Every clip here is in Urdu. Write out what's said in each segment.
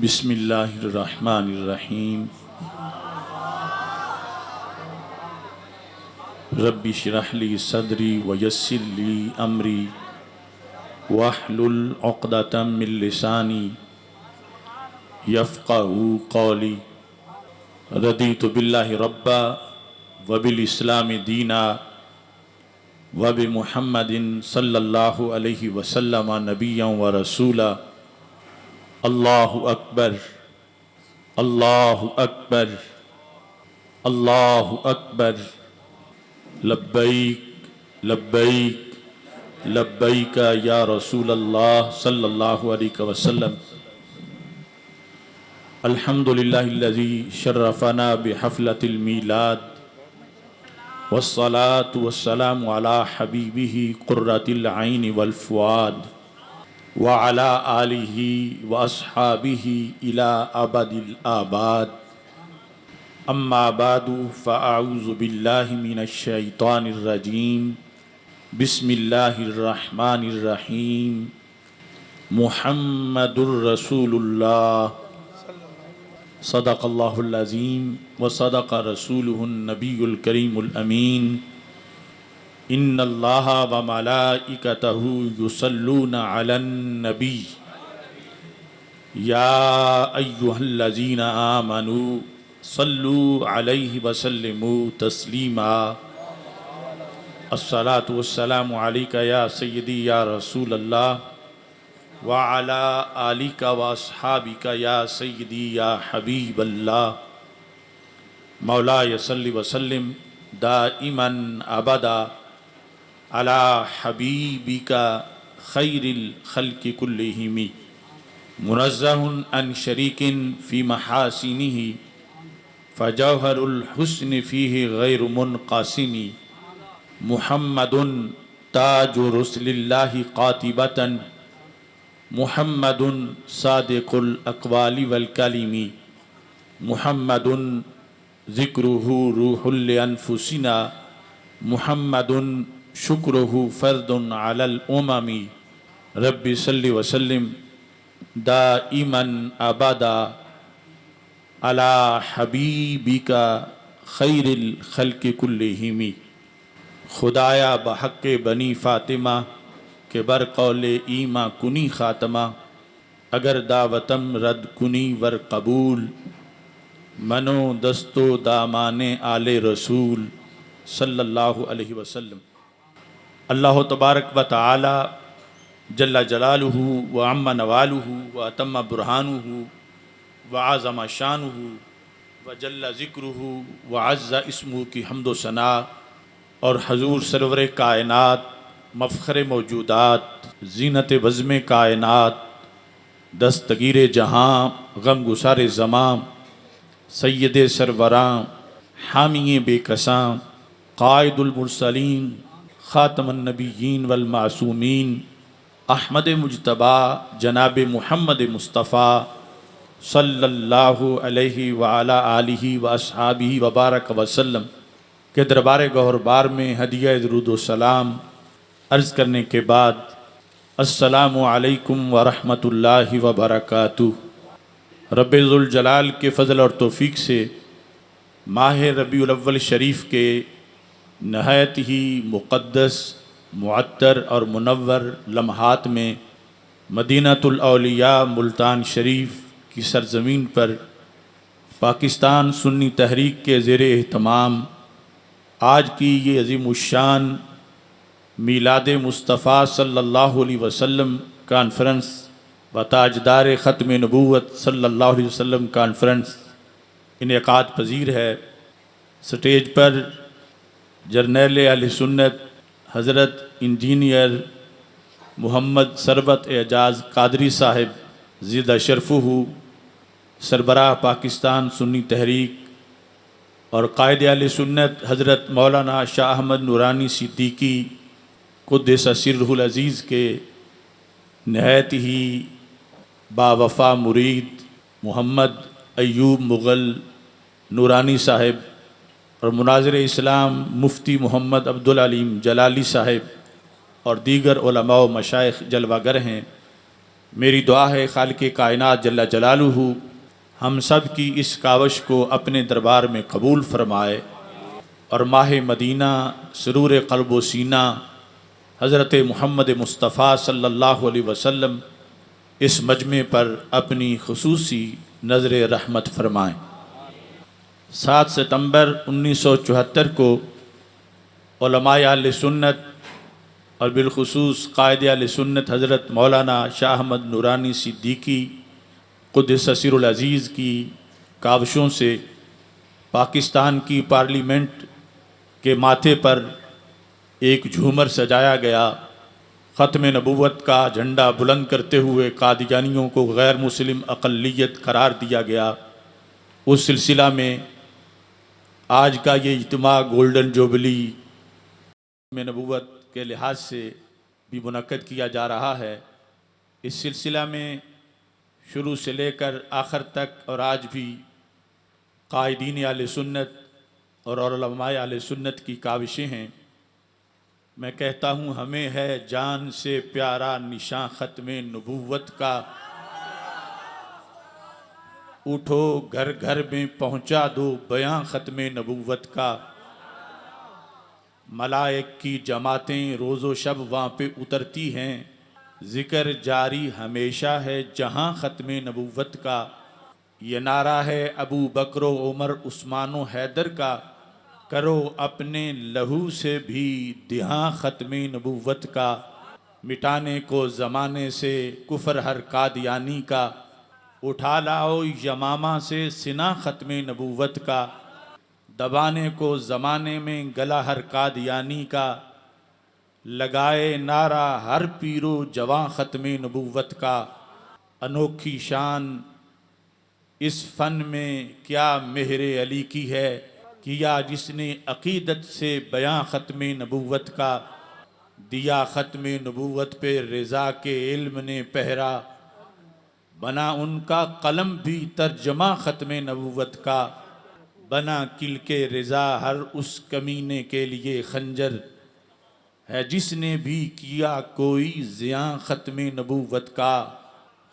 بسم اللہ الرحمن الرحیم رب اشرح لی صدری ویسر لی امری واحلل عقدۃ من لسانی یفقہوا قولی رضیت باللہ ربا وبالاسلام دینا وبمحمد صلی اللہ علیہ وسلم نبیا ورسولا اللہ اکبر اللہ اکبر اللہ اکبر لبیک لبیک لبیک یا رسول اللہ صلی اللہ علیہ وسلم الحمدللہ الذی شرفنا بحفلۃ المیلاد والصلاة والسلام علی حبیبہ قرۃ العین والفؤاد وعلى آلہ واصحابہ الی ابد الآباد اما بعد فاعوذ باللہ من الشیطان الرجیم بسم اللہ الرحمن الرحیم محمد الرسول اللہ صدق اللہ العظیم وصدق رسولہ النبی الکریم الامین ان اللہ وملائکتہ یصلون علی النبی یا ایہا الذین آمنوا صلوا علیہ وسلموا تسلیما الصلاة والسلام علیک یا سیدی یا رسول اللہ وعلی آلک واصحابک یا سیدی یا حبیب اللہ مولاي صل وسلم دائما ابدا علی حبیبک خیر الخلق کلہم منزہ عن شریک فی محاسنہ فجوہر الحسن فیہ غیر منقسم محمد تاج رسل اللہ قاطبۃ محمد صادق الاقوال والکلم محمد ذکرہ روح لانفسنا محمد شکرہ فرد علی الامم رب صلی وسلم دائما ابدا علی حبیبک خیر الخلق کلہم خدایا بحق بنی فاطمہ کہ بر قول ایما کنی خاتمہ اگر دعوتم رد کنی ور قبول منو دستو دامان آل رسول صلی اللہ علیہ وسلم اللہ تبارک و تعالی جل جلالہ وعم نوالہ واتم برہانہ وعظم شانہ وجل ذکرہ وعز اسمہ کی حمد و ثنا اور حضور سرور کائنات مفخر موجودات زینت بزم کائنات دستگیر جہاں غم گسار زماں سید سروراں حامی بے کساں قائد المرسلین خاتم النبیین والمعصومین احمد مجتبی جناب محمد مصطفیٰ صلی اللہ علیہ وعلی آلہ واصحابہ وبارک وسلم کے دربار گوہر بار میں ہدیہ درود و سلام عرض کرنے کے بعد السلام علیکم ورحمۃ اللہ وبرکاتہ۔ رب ذوالجلال کے فضل اور توفیق سے ماہ ربیع الاول شریف کے نہایت ہی مقدس معطر اور منور لمحات میں مدینۃ الاولیاء ملتان شریف کی سرزمین پر پاکستان سنی تحریک کے زیر اہتمام آج کی یہ عظیم الشان میلاد مصطفیٰ صلی اللہ علیہ وسلم کانفرنس و تاجدار ختم نبوت صلی اللہ علیہ وسلم کانفرنس انعقاد پذیر ہے۔ سٹیج پر جرنیل اہل سنت حضرت انجینئر محمد ثروت اعجاز قادری صاحب زیدہ شرفہ سربراہ پاکستان سنی تحریک اور قائد اہل سنت حضرت مولانا شاہ احمد نورانی صدیقی قدس سرہ العزیز کے نہایت ہی باوفا مرید محمد ایوب مغل نورانی صاحب اور مناظر اسلام مفتی محمد عبدالعلیم جلالی صاحب اور دیگر علماء و مشائخ جلوہ گر ہیں۔ میری دعا ہے خالق کائنات جل جلالہ ہم سب کی اس کاوش کو اپنے دربار میں قبول فرمائے اور ماہ مدینہ سرور قلب و سینہ حضرت محمد مصطفیٰ صلی اللہ علیہ وسلم اس مجمع پر اپنی خصوصی نظر رحمت فرمائیں۔ 7 ستمبر 1974 کو علماء اہل سنت اور بالخصوص قائد اہل سنت حضرت مولانا شاہ احمد نورانی صدیقی قدس سر العزیز کی کاوشوں سے پاکستان کی پارلیمنٹ کے ماتھے پر ایک جھومر سجایا گیا، ختم نبوت کا جھنڈا بلند کرتے ہوئے قادیانیوں کو غیر مسلم اقلیت قرار دیا گیا۔ اس سلسلہ میں آج کا یہ اجتماع گولڈن جوبلی میں نبوت کے لحاظ سے بھی منعقد کیا جا رہا ہے۔ اس سلسلہ میں شروع سے لے کر آخر تک اور آج بھی قائدین اہل سنت اور علماء اہل سنت کی کاوشیں ہیں۔ میں کہتا ہوں ہمیں ہے جان سے پیارا نشاں ختم نبوت کا، اٹھو گھر گھر میں پہنچا دو بیاں ختم نبوت کا۔ ملائک کی جماعتیں روز و شب وہاں پہ اترتی ہیں، ذکر جاری ہمیشہ ہے جہاں ختم نبوت کا۔ یہ نعرہ ہے ابو بکر و عمر عثمان و حیدر کا، کرو اپنے لہو سے بھی دہاں ختم نبوت کا۔ مٹانے کو زمانے سے کفر ہر قادیانی کا، اٹھا لاؤ یمامہ سے سنا ختم نبوت کا۔ دبانے کو زمانے میں گلا ہر قادیانی کا، لگائے نعرہ ہر پیر و جواں ختم نبوت کا۔ انوکھی شان اس فن میں کیا مہر علی کی ہے، کیا جس نے عقیدت سے بیاں ختم نبوت کا۔ دیا ختم نبوت پہ رضا کے علم نے پہرا، بنا ان کا قلم بھی ترجمہ ختم نبوت کا۔ بنا کلک رضا ہر اس کمینے کے لیے خنجر، ہے جس نے بھی کیا کوئی زیاں ختم نبوت کا۔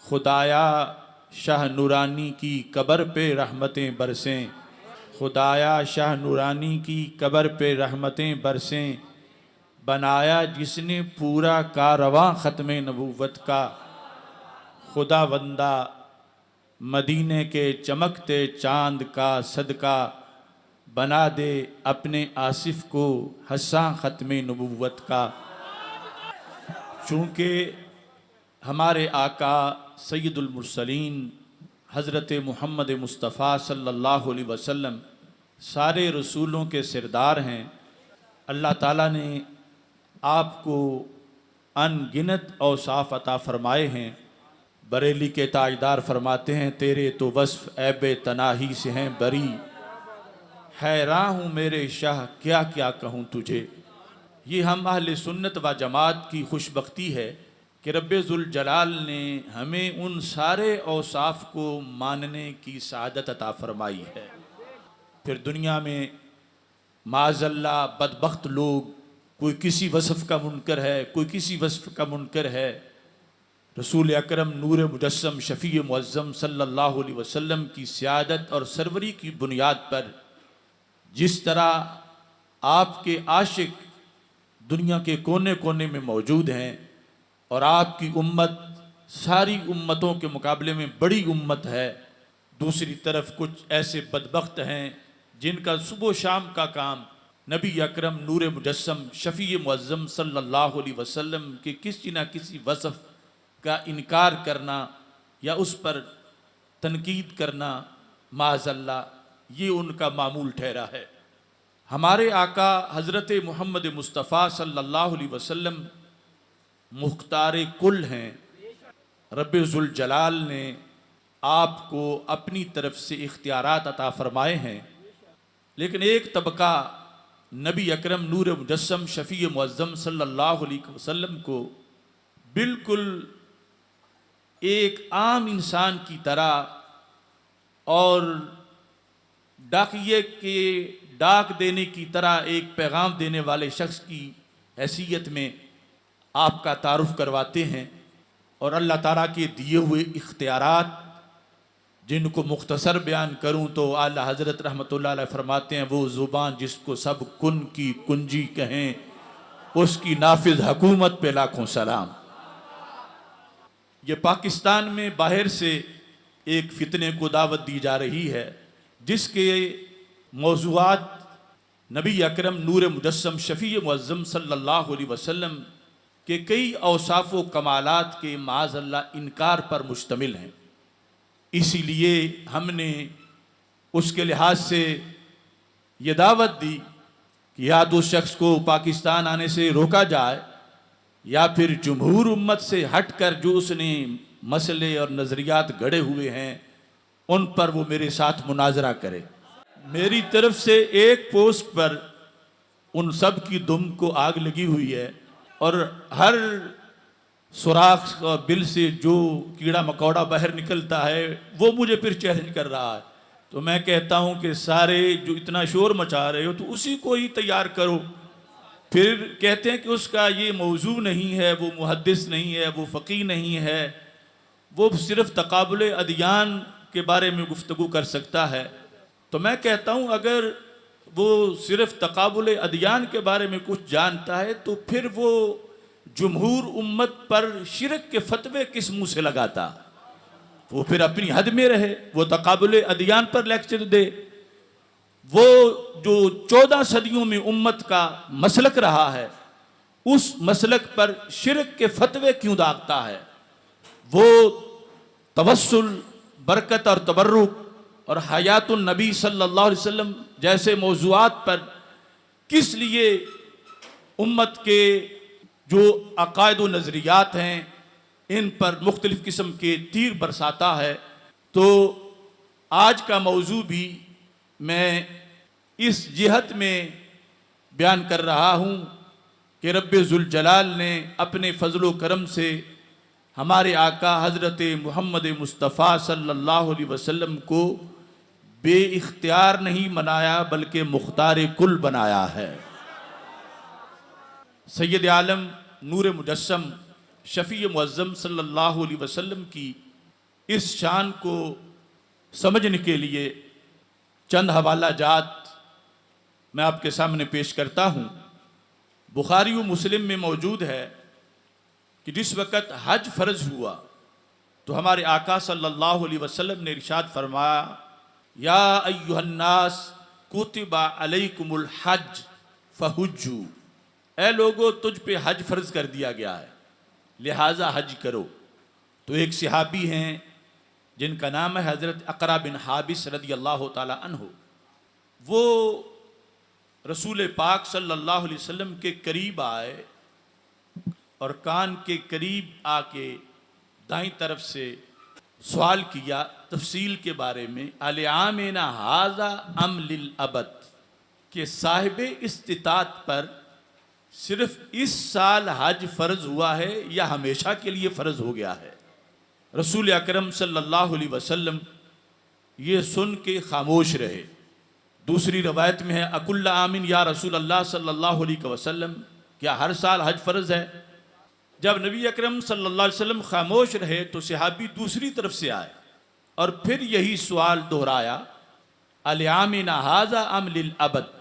خدایا شاہ نورانی کی قبر پہ رحمتیں برسیں، خدایا شاہ نورانی کی قبر پہ رحمتیں برسیں، بنایا جس نے پورا کارواں ختم نبوت کا۔ خدا بندہ مدینے کے چمکتے چاند کا صدقہ، بنا دے اپنے آصف کو حساں ختم نبوت کا۔ چونکہ ہمارے آقا سید المرسلین حضرت محمد مصطفیٰ صلی اللہ علیہ وسلم سارے رسولوں کے سردار ہیں، اللہ تعالیٰ نے آپ کو ان گنت اوصاف عطا فرمائے ہیں۔ بریلی کے تاجدار فرماتے ہیں تیرے تو وصف عیب تناہی سے ہیں بری، حیراں ہوں میرے شاہ کیا کیا کہوں تجھے۔ یہ ہم اہل سنت و جماعت کی خوش بختی ہے کہ رب ذوالجلال نے ہمیں ان سارے اوصاف کو ماننے کی سعادت عطا فرمائی ہے۔ پھر دنیا میں معاذ اللہ بدبخت لوگ، کوئی کسی وصف کا منکر ہے، کوئی کسی وصف کا منکر ہے۔ رسول اکرم نور مجسم شفیع معظم صلی اللہ علیہ وسلم کی سیادت اور سروری کی بنیاد پر جس طرح آپ کے عاشق دنیا کے کونے کونے میں موجود ہیں، اور آپ کی امت ساری امتوں کے مقابلے میں بڑی امت ہے، دوسری طرف کچھ ایسے بدبخت ہیں جن کا صبح و شام کا کام نبی اکرم نور مجسم شفیع معظم صلی اللہ علیہ وسلم کے کسی نہ کسی وصف کا انکار کرنا یا اس پر تنقید کرنا، معاذ اللہ یہ ان کا معمول ٹھہرا ہے۔ ہمارے آقا حضرت محمد مصطفیٰ صلی اللہ علیہ وسلم مختار کل ہیں، رب ذوالجلال نے آپ کو اپنی طرف سے اختیارات عطا فرمائے ہیں، لیکن ایک طبقہ نبی اکرم نور مجسم شفیع معظم صلی اللہ علیہ وسلم کو بالکل ایک عام انسان کی طرح اور ڈاکیے کے ڈاک دینے کی طرح ایک پیغام دینے والے شخص کی حیثیت میں آپ کا تعارف کرواتے ہیں۔ اور اللہ تعالیٰ کے دیے ہوئے اختیارات جن کو مختصر بیان کروں تو اعلیٰ حضرت رحمۃ اللہ علیہ فرماتے ہیں وہ زبان جس کو سب کن کی کنجی کہیں اس کی نافذ حکومت پہ لاکھوں سلام۔ یہ پاکستان میں باہر سے ایک فتنے کو دعوت دی جا رہی ہے جس کے موضوعات نبی اکرم نور مجسم شفیع معظم صلی اللہ علیہ وسلم کے کئی اوصاف و کمالات کے معاذ اللہ انکار پر مشتمل ہیں۔ اسی لیے ہم نے اس کے لحاظ سے یہ دعوت دی کہ یا تو شخص کو پاکستان آنے سے روکا جائے یا پھر جمہور امت سے ہٹ کر جو اس نے مسئلے اور نظریات گڑھے ہوئے ہیں ان پر وہ میرے ساتھ مناظرہ کرے۔ میری طرف سے ایک پوسٹ پر ان سب کی دم کو آگ لگی ہوئی ہے اور ہر سوراخ اور بل سے جو کیڑا مکوڑا باہر نکلتا ہے وہ مجھے پھر چیلنج کر رہا ہے۔ تو میں کہتا ہوں کہ سارے جو اتنا شور مچا رہے ہو تو اسی کو ہی تیار کرو۔ پھر کہتے ہیں کہ اس کا یہ موضوع نہیں ہے، وہ محدث نہیں ہے، وہ فقیہ نہیں ہے، وہ صرف تقابل ادیان کے بارے میں گفتگو کر سکتا ہے۔ تو میں کہتا ہوں اگر وہ صرف تقابل ادیان کے بارے میں کچھ جانتا ہے تو پھر وہ جمہور امت پر شرک کے فتوے کس منہ سے لگاتا؟ وہ پھر اپنی حد میں رہے، وہ تقابل ادیان پر لیکچر دے۔ وہ جو 14 صدیوں میں امت کا مسلک رہا ہے اس مسلک پر شرک کے فتوے کیوں داغتا ہے؟ وہ توسل، برکت اور تبرک اور حیات النبی صلی اللہ علیہ وسلم جیسے موضوعات پر کس لیے امت کے جو عقائد و نظریات ہیں ان پر مختلف قسم کے تیر برساتا ہے؟ تو آج کا موضوع بھی میں اس جہت میں بیان کر رہا ہوں کہ رب ذوالجلال نے اپنے فضل و کرم سے ہمارے آقا حضرت محمد مصطفیٰ صلی اللہ علیہ وسلم کو بے اختیار نہیں بنایا بلکہ مختار کل بنایا ہے۔ سید عالم نور مجسم شفیع معظم صلی اللہ علیہ وسلم کی اس شان کو سمجھنے کے لیے چند حوالہ جات میں آپ کے سامنے پیش کرتا ہوں۔ بخاری و مسلم میں موجود ہے کہ جس وقت حج فرض ہوا تو ہمارے آقا صلی اللہ علیہ وسلم نے ارشاد فرمایا یا ایھا الناس کتب علیکم الحج فحجوا، اے لوگو تجھ پہ حج فرض کر دیا گیا ہے لہٰذا حج کرو۔ تو ایک صحابی ہیں جن کا نام ہے حضرت اقرا بن حابس رضی اللہ تعالی عنہ، وہ رسول پاک صلی اللہ علیہ وسلم کے قریب آئے اور کان کے قریب آ کے دائیں طرف سے سوال کیا تفصیل کے بارے میں، العامنا ھذا ام للابد، کہ صاحب استطاعت پر صرف اس سال حج فرض ہوا ہے یا ہمیشہ کے لیے فرض ہو گیا ہے؟ رسول اکرم صلی اللہ علیہ وسلم یہ سن کے خاموش رہے۔ دوسری روایت میں ہے اکل عامن یا رسول اللہ صلی اللہ علیہ وسلم، کیا ہر سال حج فرض ہے؟ جب نبی اکرم صلی اللہ علیہ وسلم خاموش رہے تو صحابی دوسری طرف سے آئے اور پھر یہی سوال دہرایا العامنا ھذا ام للابد،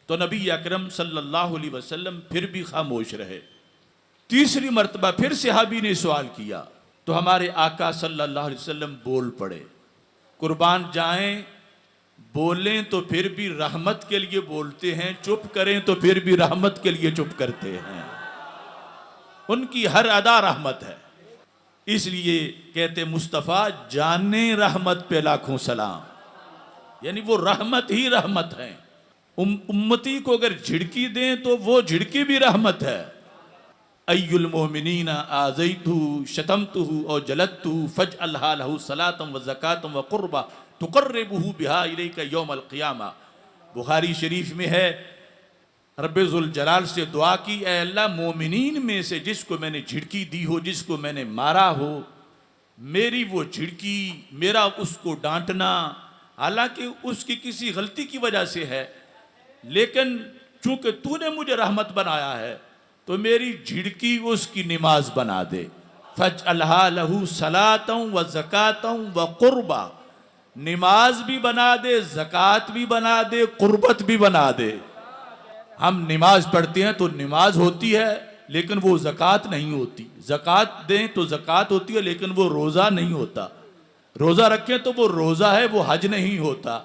تو نبی اکرم صلی اللہ علیہ وسلم پھر بھی خاموش رہے۔ تیسری مرتبہ پھر صحابی نے سوال کیا تو ہمارے آقا صلی اللہ علیہ وسلم بول پڑے۔ قربان جائیں، بولیں تو پھر بھی رحمت کے لیے بولتے ہیں، چپ کریں تو پھر بھی رحمت کے لیے چپ کرتے ہیں۔ ان کی ہر ادا رحمت ہے، اس لیے کہتے مصطفیٰ جانے رحمت پہ لاکھوں سلام، یعنی وہ رحمت ہی رحمت ہیں۔ امتی کو اگر جھڑکی دیں تو وہ جھڑکی بھی رحمت ہے۔ ای المؤمنین آذیتہ شتمتہ اور جلدتہ فاجعلھا لہ صلاۃ و زکاۃ و قربہ تقربہ بہا الیک یوم القیامہ۔ بخاری شریف میں ہے رب ذوالجلال سے دعا کی، اے اللہ مومنین میں سے جس کو میں نے جھڑکی دی ہو، جس کو میں نے مارا ہو، میری وہ جھڑکی، میرا اس کو ڈانٹنا حالانکہ اس کی کسی غلطی کی وجہ سے ہے، لیکن چونکہ تو نے مجھے رحمت بنایا ہے تو میری جھڑکی اس کی نماز بنا دے۔ فَاجْعَلْهَا لَهُ صَلَاةً وَزَكَاةً وَقُرْبًا، نماز بھی بنا دے، زکوٰۃ بھی بنا دے، قربت بھی بنا دے۔ ہم نماز پڑھتے ہیں تو نماز ہوتی ہے لیکن وہ زکوٰۃ نہیں ہوتی، زکوٰۃ دیں تو زکوٰۃ ہوتی ہے لیکن وہ روزہ نہیں ہوتا، روزہ رکھیں تو وہ روزہ ہے، وہ حج نہیں ہوتا۔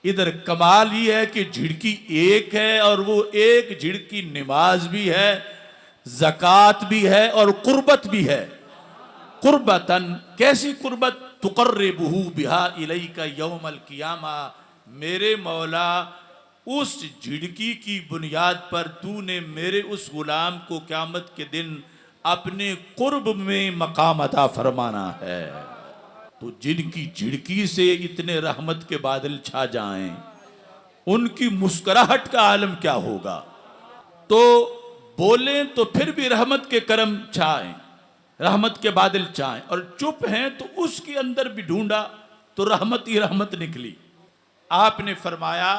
ادھر کمال یہ ہے کہ جھڑکی ایک ہے اور وہ ایک جھڑکی نماز بھی ہے، زکوٰۃ بھی ہے اور قربت بھی ہے۔ قربتاً، کیسی قربت؟ تقربہ بہا الیک یوم القیامہ، میرے مولا اس جھڑکی کی بنیاد پر تو نے میرے اس غلام کو قیامت کے دن اپنے قرب میں مقام عطا فرمانا ہے۔ تو جن کی جھڑکی سے اتنے رحمت کے بادل چھا جائیں، ان کی مسکراہٹ کا عالم کیا ہوگا؟ تو بولیں تو پھر بھی رحمت کے کرم چھائیں، رحمت کے بادل چھائیں، اور چپ ہیں تو اس کے اندر بھی ڈھونڈا تو رحمت ہی رحمت نکلی۔ آپ نے فرمایا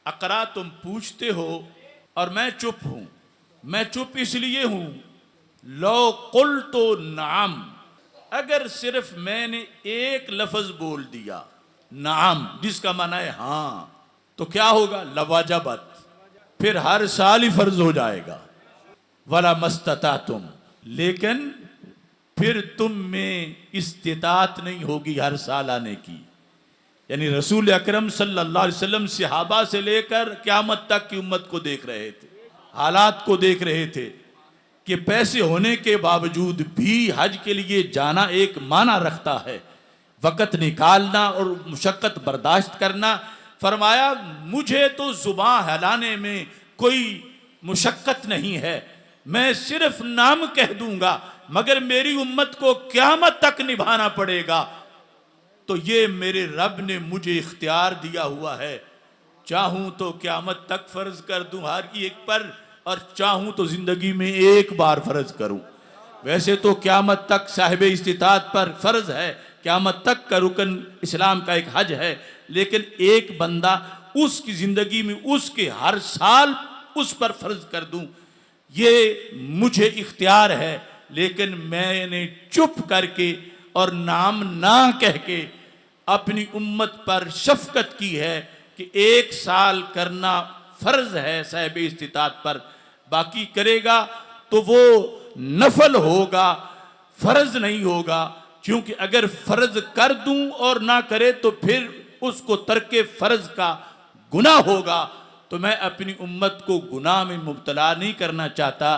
اقرا تم پوچھتے ہو اور میں چپ ہوں، میں چپ اس لیے ہوں، لو قلت نعم، اگر صرف میں نے ایک لفظ بول دیا نعم جس کا معنی ہے ہاں، تو کیا ہوگا؟ لواجبت، پھر ہر سال ہی فرض ہو جائے گا۔ ولا مستطعتم، لیکن پھر تم میں استطاعت نہیں ہوگی ہر سال آنے کی۔ یعنی رسول اکرم صلی اللہ علیہ وسلم صحابہ سے لے کر قیامت تک کی امت کو دیکھ رہے تھے، حالات کو دیکھ رہے تھے کہ پیسے ہونے کے باوجود بھی حج کے لیے جانا ایک معنی رکھتا ہے، وقت نکالنا اور مشقت برداشت کرنا۔ فرمایا مجھے تو زبان ہلانے میں کوئی مشقت نہیں ہے، میں صرف نام کہہ دوں گا، مگر میری امت کو قیامت تک نبھانا پڑے گا۔ تو یہ میرے رب نے مجھے اختیار دیا ہوا ہے، چاہوں تو قیامت تک فرض کر دوں ہر ایک پر، اور چاہوں تو زندگی میں ایک بار فرض کروں۔ ویسے تو قیامت تک صاحب استطاعت پر فرض ہے، قیامت تک کا رکن اسلام کا ایک حج ہے، لیکن ایک بندہ اس کی زندگی میں اس کے ہر سال اس پر فرض کر دوں، یہ مجھے اختیار ہے۔ لیکن میں نے چپ کر کے اور نام نہ کہہ کے اپنی امت پر شفقت کی ہے کہ ایک سال کرنا فرض ہے صاحب استطاعت پر، باقی کرے گا تو وہ نفل ہوگا، فرض نہیں ہوگا، کیونکہ اگر فرض کر دوں اور نہ کرے تو پھر اس کو ترک فرض کا گناہ ہوگا، تو میں اپنی امت کو گناہ میں مبتلا نہیں کرنا چاہتا۔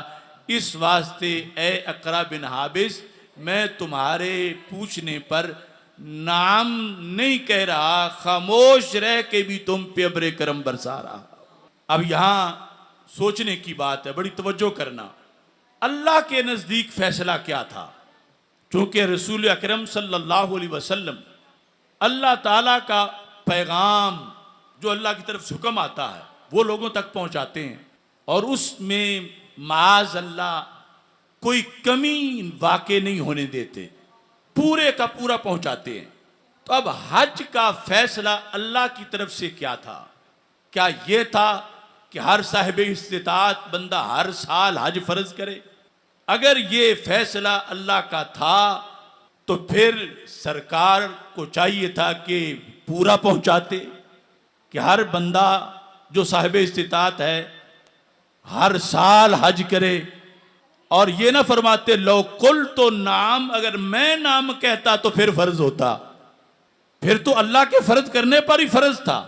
اس واسطے اے اقرا بن حابس، میں تمہارے پوچھنے پر نام نہیں کہہ رہا، خاموش رہ کے بھی تم پہ ابر کرم برسا رہا۔ اب یہاں سوچنے کی بات ہے، بڑی توجہ کرنا، اللہ کے نزدیک فیصلہ کیا تھا؟ چونکہ رسول اکرم صلی اللہ علیہ وسلم اللہ تعالیٰ کا پیغام جو اللہ کی طرف سے حکم آتا ہے وہ لوگوں تک پہنچاتے ہیں، اور اس میں معاذ اللہ کوئی کمی واقع نہیں ہونے دیتے، پورے کا پورا پہنچاتے ہیں۔ تو اب حج کا فیصلہ اللہ کی طرف سے کیا تھا؟ کیا یہ تھا کہ ہر صاحب استطاعت بندہ ہر سال حج فرض کرے؟ اگر یہ فیصلہ اللہ کا تھا تو پھر سرکار کو چاہیے تھا کہ پورا پہنچاتے، کہ ہر بندہ جو صاحب استطاعت ہے ہر سال حج کرے، اور یہ نہ فرماتے لو قلت نعم، اگر میں نام کہتا تو پھر فرض ہوتا، پھر تو اللہ کے فرض کرنے پر ہی فرض تھا،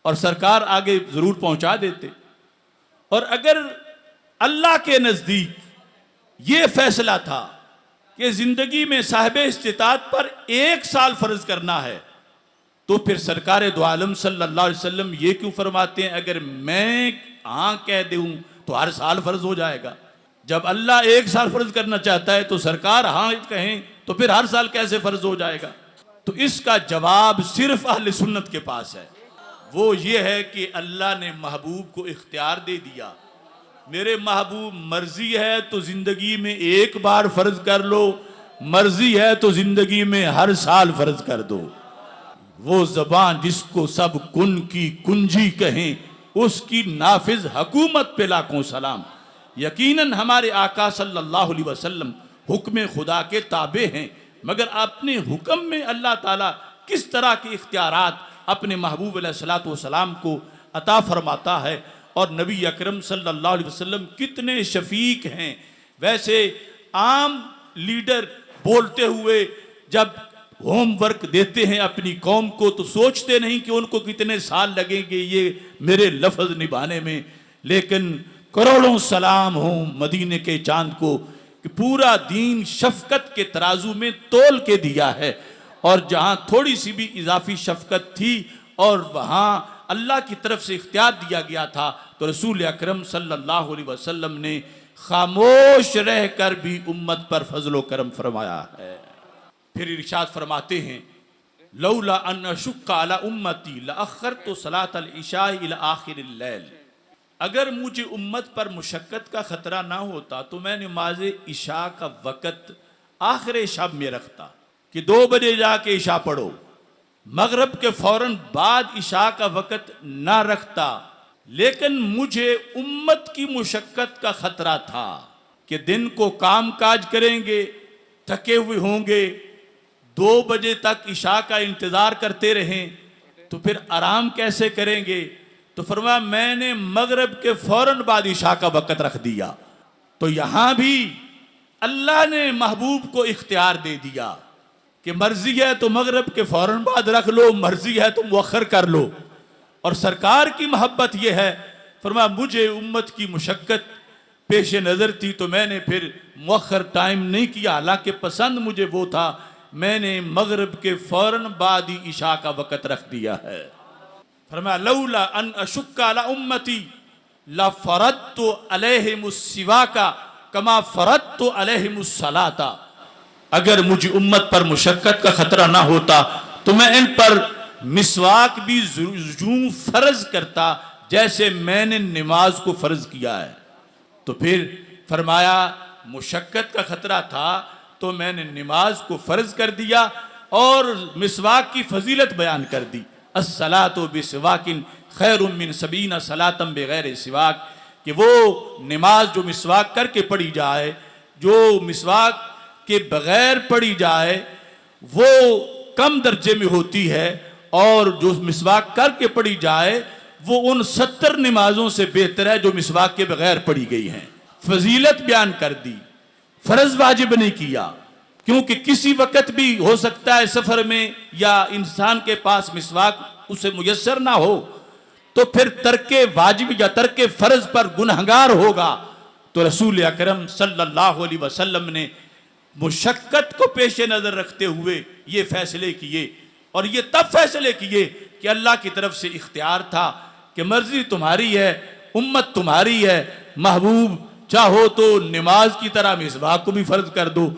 اور سرکار آگے ضرور پہنچا دیتے۔ اور اگر اللہ کے نزدیک یہ فیصلہ تھا کہ زندگی میں صاحب استطاعت پر ایک سال فرض کرنا ہے، تو پھر سرکار دو عالم صلی اللہ علیہ وسلم یہ کیوں فرماتے ہیں اگر میں ہاں کہہ دوں تو ہر سال فرض ہو جائے گا؟ جب اللہ ایک سال فرض کرنا چاہتا ہے تو سرکار ہاں کہیں تو پھر ہر سال کیسے فرض ہو جائے گا؟ تو اس کا جواب صرف اہل سنت کے پاس ہے، وہ یہ ہے کہ اللہ نے محبوب کو اختیار دے دیا، میرے محبوب مرضی ہے تو زندگی میں ایک بار فرض کر لو، مرضی ہے تو زندگی میں ہر سال فرض کر دو۔ وہ زبان جس کو سب کن کی کنجی کہیں، اس کی نافذ حکومت پہ لاکھوں سلام۔ یقیناً ہمارے آقا صلی اللہ علیہ وسلم حکم خدا کے تابع ہیں، مگر اپنے حکم میں اللہ تعالیٰ کس طرح کے اختیارات اپنے محبوب علیہ الصلوۃ والسلام کو عطا فرماتا ہے، اور نبی اکرم صلی اللہ علیہ وسلم کتنے شفیق ہیں۔ ویسے عام لیڈر بولتے ہوئے جب ہوم ورک دیتے ہیں اپنی قوم کو تو سوچتے نہیں کہ ان کو کتنے سال لگیں گے یہ میرے لفظ نبھانے میں، لیکن کروڑوں سلام ہوں مدینے کے چاند کو کہ پورا دین شفقت کے ترازو میں تول کے دیا ہے، اور جہاں تھوڑی سی بھی اضافی شفقت تھی اور وہاں اللہ کی طرف سے اختیار دیا گیا تھا تو رسول اکرم صلی اللہ علیہ وسلم نے خاموش رہ کر بھی امت پر فضل و کرم فرمایا ہے۔ پھر ارشاد فرماتے ہیں لولا ان اشق علی امتی لاخرت صلاۃ العشاء الی آخر اللیل، اگر مجھے امت پر مشقت کا خطرہ نہ ہوتا تو میں نماز عشاء کا وقت آخر شب میں رکھتا کہ 2 بجے جا کے عشاء پڑھو، مغرب کے فوراً بعد عشاء کا وقت نہ رکھتا، لیکن مجھے امت کی مشقت کا خطرہ تھا کہ دن کو کام کاج کریں گے، تھکے ہوئے ہوں گے، 2 بجے تک عشاء کا انتظار کرتے رہیں تو پھر آرام کیسے کریں گے، تو فرمایا میں نے مغرب کے فوراً بعد عشاء کا وقت رکھ دیا۔ تو یہاں بھی اللہ نے محبوب کو اختیار دے دیا کہ مرضی ہے تو مغرب کے فوراً بعد رکھ لو، مرضی ہے تو مؤخر کر لو، اور سرکار کی محبت یہ ہے، فرمایا مجھے امت کی مشقت پیش نظر تھی تو میں نے پھر مؤخر ٹائم نہیں کیا، حالانکہ پسند مجھے وہ تھا، میں نے مغرب کے فوراً بعد ہی عشاء کا وقت رکھ دیا ہے۔ فرمایا لولا ان اشق علی امتی لفرضت علیہم السواک کما فرضت علیہم الصلاۃ، اگر مجھے امت پر مشقت کا خطرہ نہ ہوتا تو میں ان پر مسواک بھی یوں فرض کرتا جیسے میں نے نماز کو فرض کیا ہے۔ تو پھر فرمایا مشقت کا خطرہ تھا تو میں نے نماز کو فرض کر دیا اور مسواک کی فضیلت بیان کر دی، الصلاۃ بسواک خیر من 70 صلاۃ بغیر سواک، کہ وہ نماز جو مسواک کر کے پڑھی جائے، جو مسواک کے بغیر پڑھی جائے وہ کم درجے میں ہوتی ہے، اور جو مسواک کر کے پڑھی جائے وہ ان 70 نمازوں سے بہتر ہے جو مسواک کے بغیر پڑھی گئی ہیں۔ فضیلت بیان کر دی، فرض واجب نہیں کیا، کیونکہ کسی وقت بھی ہو سکتا ہے سفر میں یا انسان کے پاس مسواک اسے میسر نہ ہو تو پھر ترک واجب یا ترک فرض پر گنہگار ہوگا۔ تو رسول اکرم صلی اللہ علیہ وسلم نے مشقت کو پیش نظر رکھتے ہوئے یہ فیصلے کیے، اور یہ تب فیصلے کیے کہ اللہ کی طرف سے اختیار تھا کہ مرضی تمہاری ہے، امت تمہاری ہے، محبوب چاہو تو نماز کی طرح مسواک کو بھی فرض کر دو،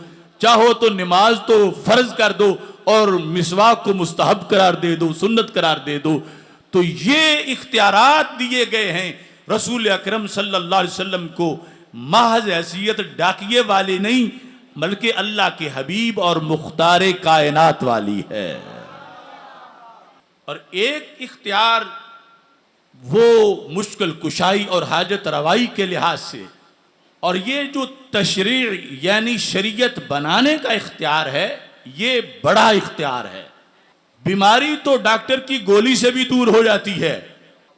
چاہو تو نماز تو فرض کر دو اور مسواک کو مستحب قرار دے دو، سنت قرار دے دو۔ تو یہ اختیارات دیے گئے ہیں رسول اکرم صلی اللہ علیہ وسلم کو محض حیثیت ڈاکیے والی نہیں بلکہ اللہ کے حبیب اور مختار کائنات والی ہے۔ اور ایک اختیار وہ مشکل کشائی اور حاجت روائی کے لحاظ سے، اور یہ جو تشریع یعنی شریعت بنانے کا اختیار ہے یہ بڑا اختیار ہے۔ بیماری تو ڈاکٹر کی گولی سے بھی دور ہو جاتی ہے،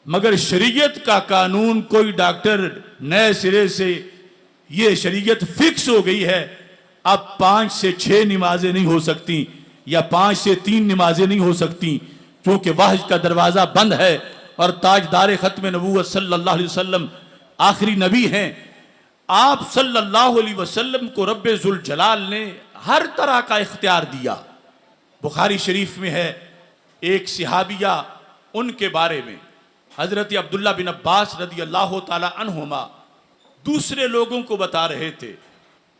مگر شریعت کا قانون کوئی ڈاکٹر نئے سرے سے یہ شریعت فکس ہو گئی ہے، اب 5 سے 6 نمازیں نہیں ہو سکتی یا 5 سے 3 نمازیں نہیں ہو سکتی، کیونکہ وحی کا دروازہ بند ہے اور تاجدار ختم نبوت صلی اللہ علیہ وسلم آخری نبی ہیں۔ آپ صلی اللہ علیہ وسلم کو رب ذوالجلال نے ہر طرح کا اختیار دیا۔ بخاری شریف میں ہے ایک صحابیہ، ان کے بارے میں حضرت عبداللہ بن عباس رضی اللہ تعالی عنہما دوسرے لوگوں کو بتا رہے تھے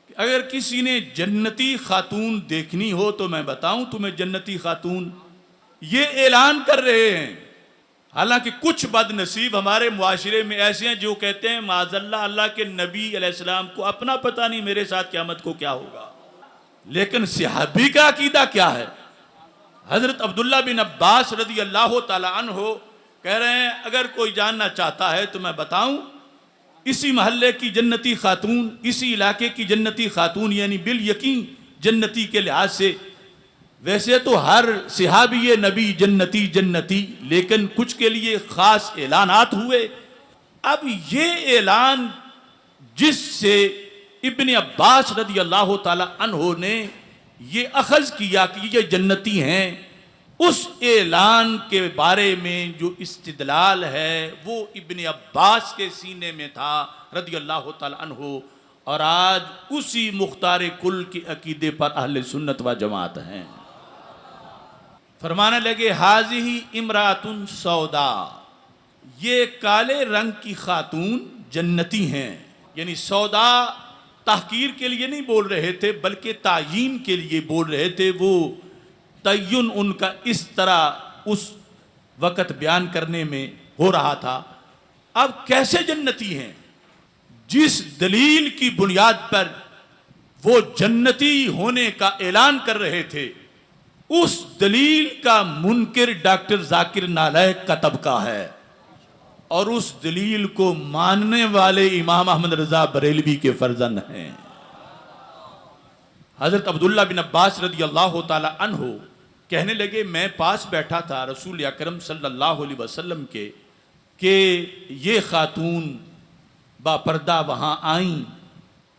کہ اگر کسی نے جنتی خاتون دیکھنی ہو تو میں بتاؤں تمہیں جنتی خاتون، یہ اعلان کر رہے ہیں۔ حالانکہ کچھ بد نصیب ہمارے معاشرے میں ایسے ہیں جو کہتے ہیں معاذ اللہ اللہ کے نبی علیہ السلام کو اپنا پتہ نہیں میرے ساتھ قیامت کو کیا ہوگا، لیکن صحابی کا عقیدہ کیا ہے؟ حضرت عبداللہ بن عباس رضی اللہ تعالی عنہ کہہ رہے ہیں اگر کوئی جاننا چاہتا ہے تو میں بتاؤں، اسی محلے کی جنتی خاتون، اسی علاقے کی جنتی خاتون، یعنی بالیقین جنتی کے لحاظ سے. ویسے تو ہر صحابی نبی جنتی جنتی، لیکن کچھ کے لیے خاص اعلانات ہوئے. اب یہ اعلان جس سے ابن عباس رضی اللہ تعالی عنہ نے یہ اخذ کیا کہ یہ جنتی ہیں، اس اعلان کے بارے میں جو استدلال ہے وہ ابن عباس کے سینے میں تھا رضی اللہ تعالی عنہ، اور آج اسی مختار کل کے عقیدے پر اہل سنت و جماعت ہیں. فرمانے لگے حاذہ امرأۃ سودا، یہ کالے رنگ کی خاتون جنتی ہیں. یعنی سودا تحقیر کے لیے نہیں بول رہے تھے بلکہ تعیین کے لیے بول رہے تھے. وہ تعین ان کا اس طرح اس وقت بیان کرنے میں ہو رہا تھا. اب کیسے جنتی ہیں؟ جس دلیل کی بنیاد پر وہ جنتی ہونے کا اعلان کر رہے تھے، اس دلیل کا منکر ڈاکٹر ذاکر نالائق کا طبقہ ہے، اور اس دلیل کو ماننے والے امام احمد رضا بریلوی کے فرزند ہیں. حضرت عبداللہ بن عباس رضی اللہ تعالی عنہ کہنے لگے میں پاس بیٹھا تھا رسول اکرم صلی اللہ علیہ وسلم کے کہ یہ خاتون با پردہ وہاں آئیں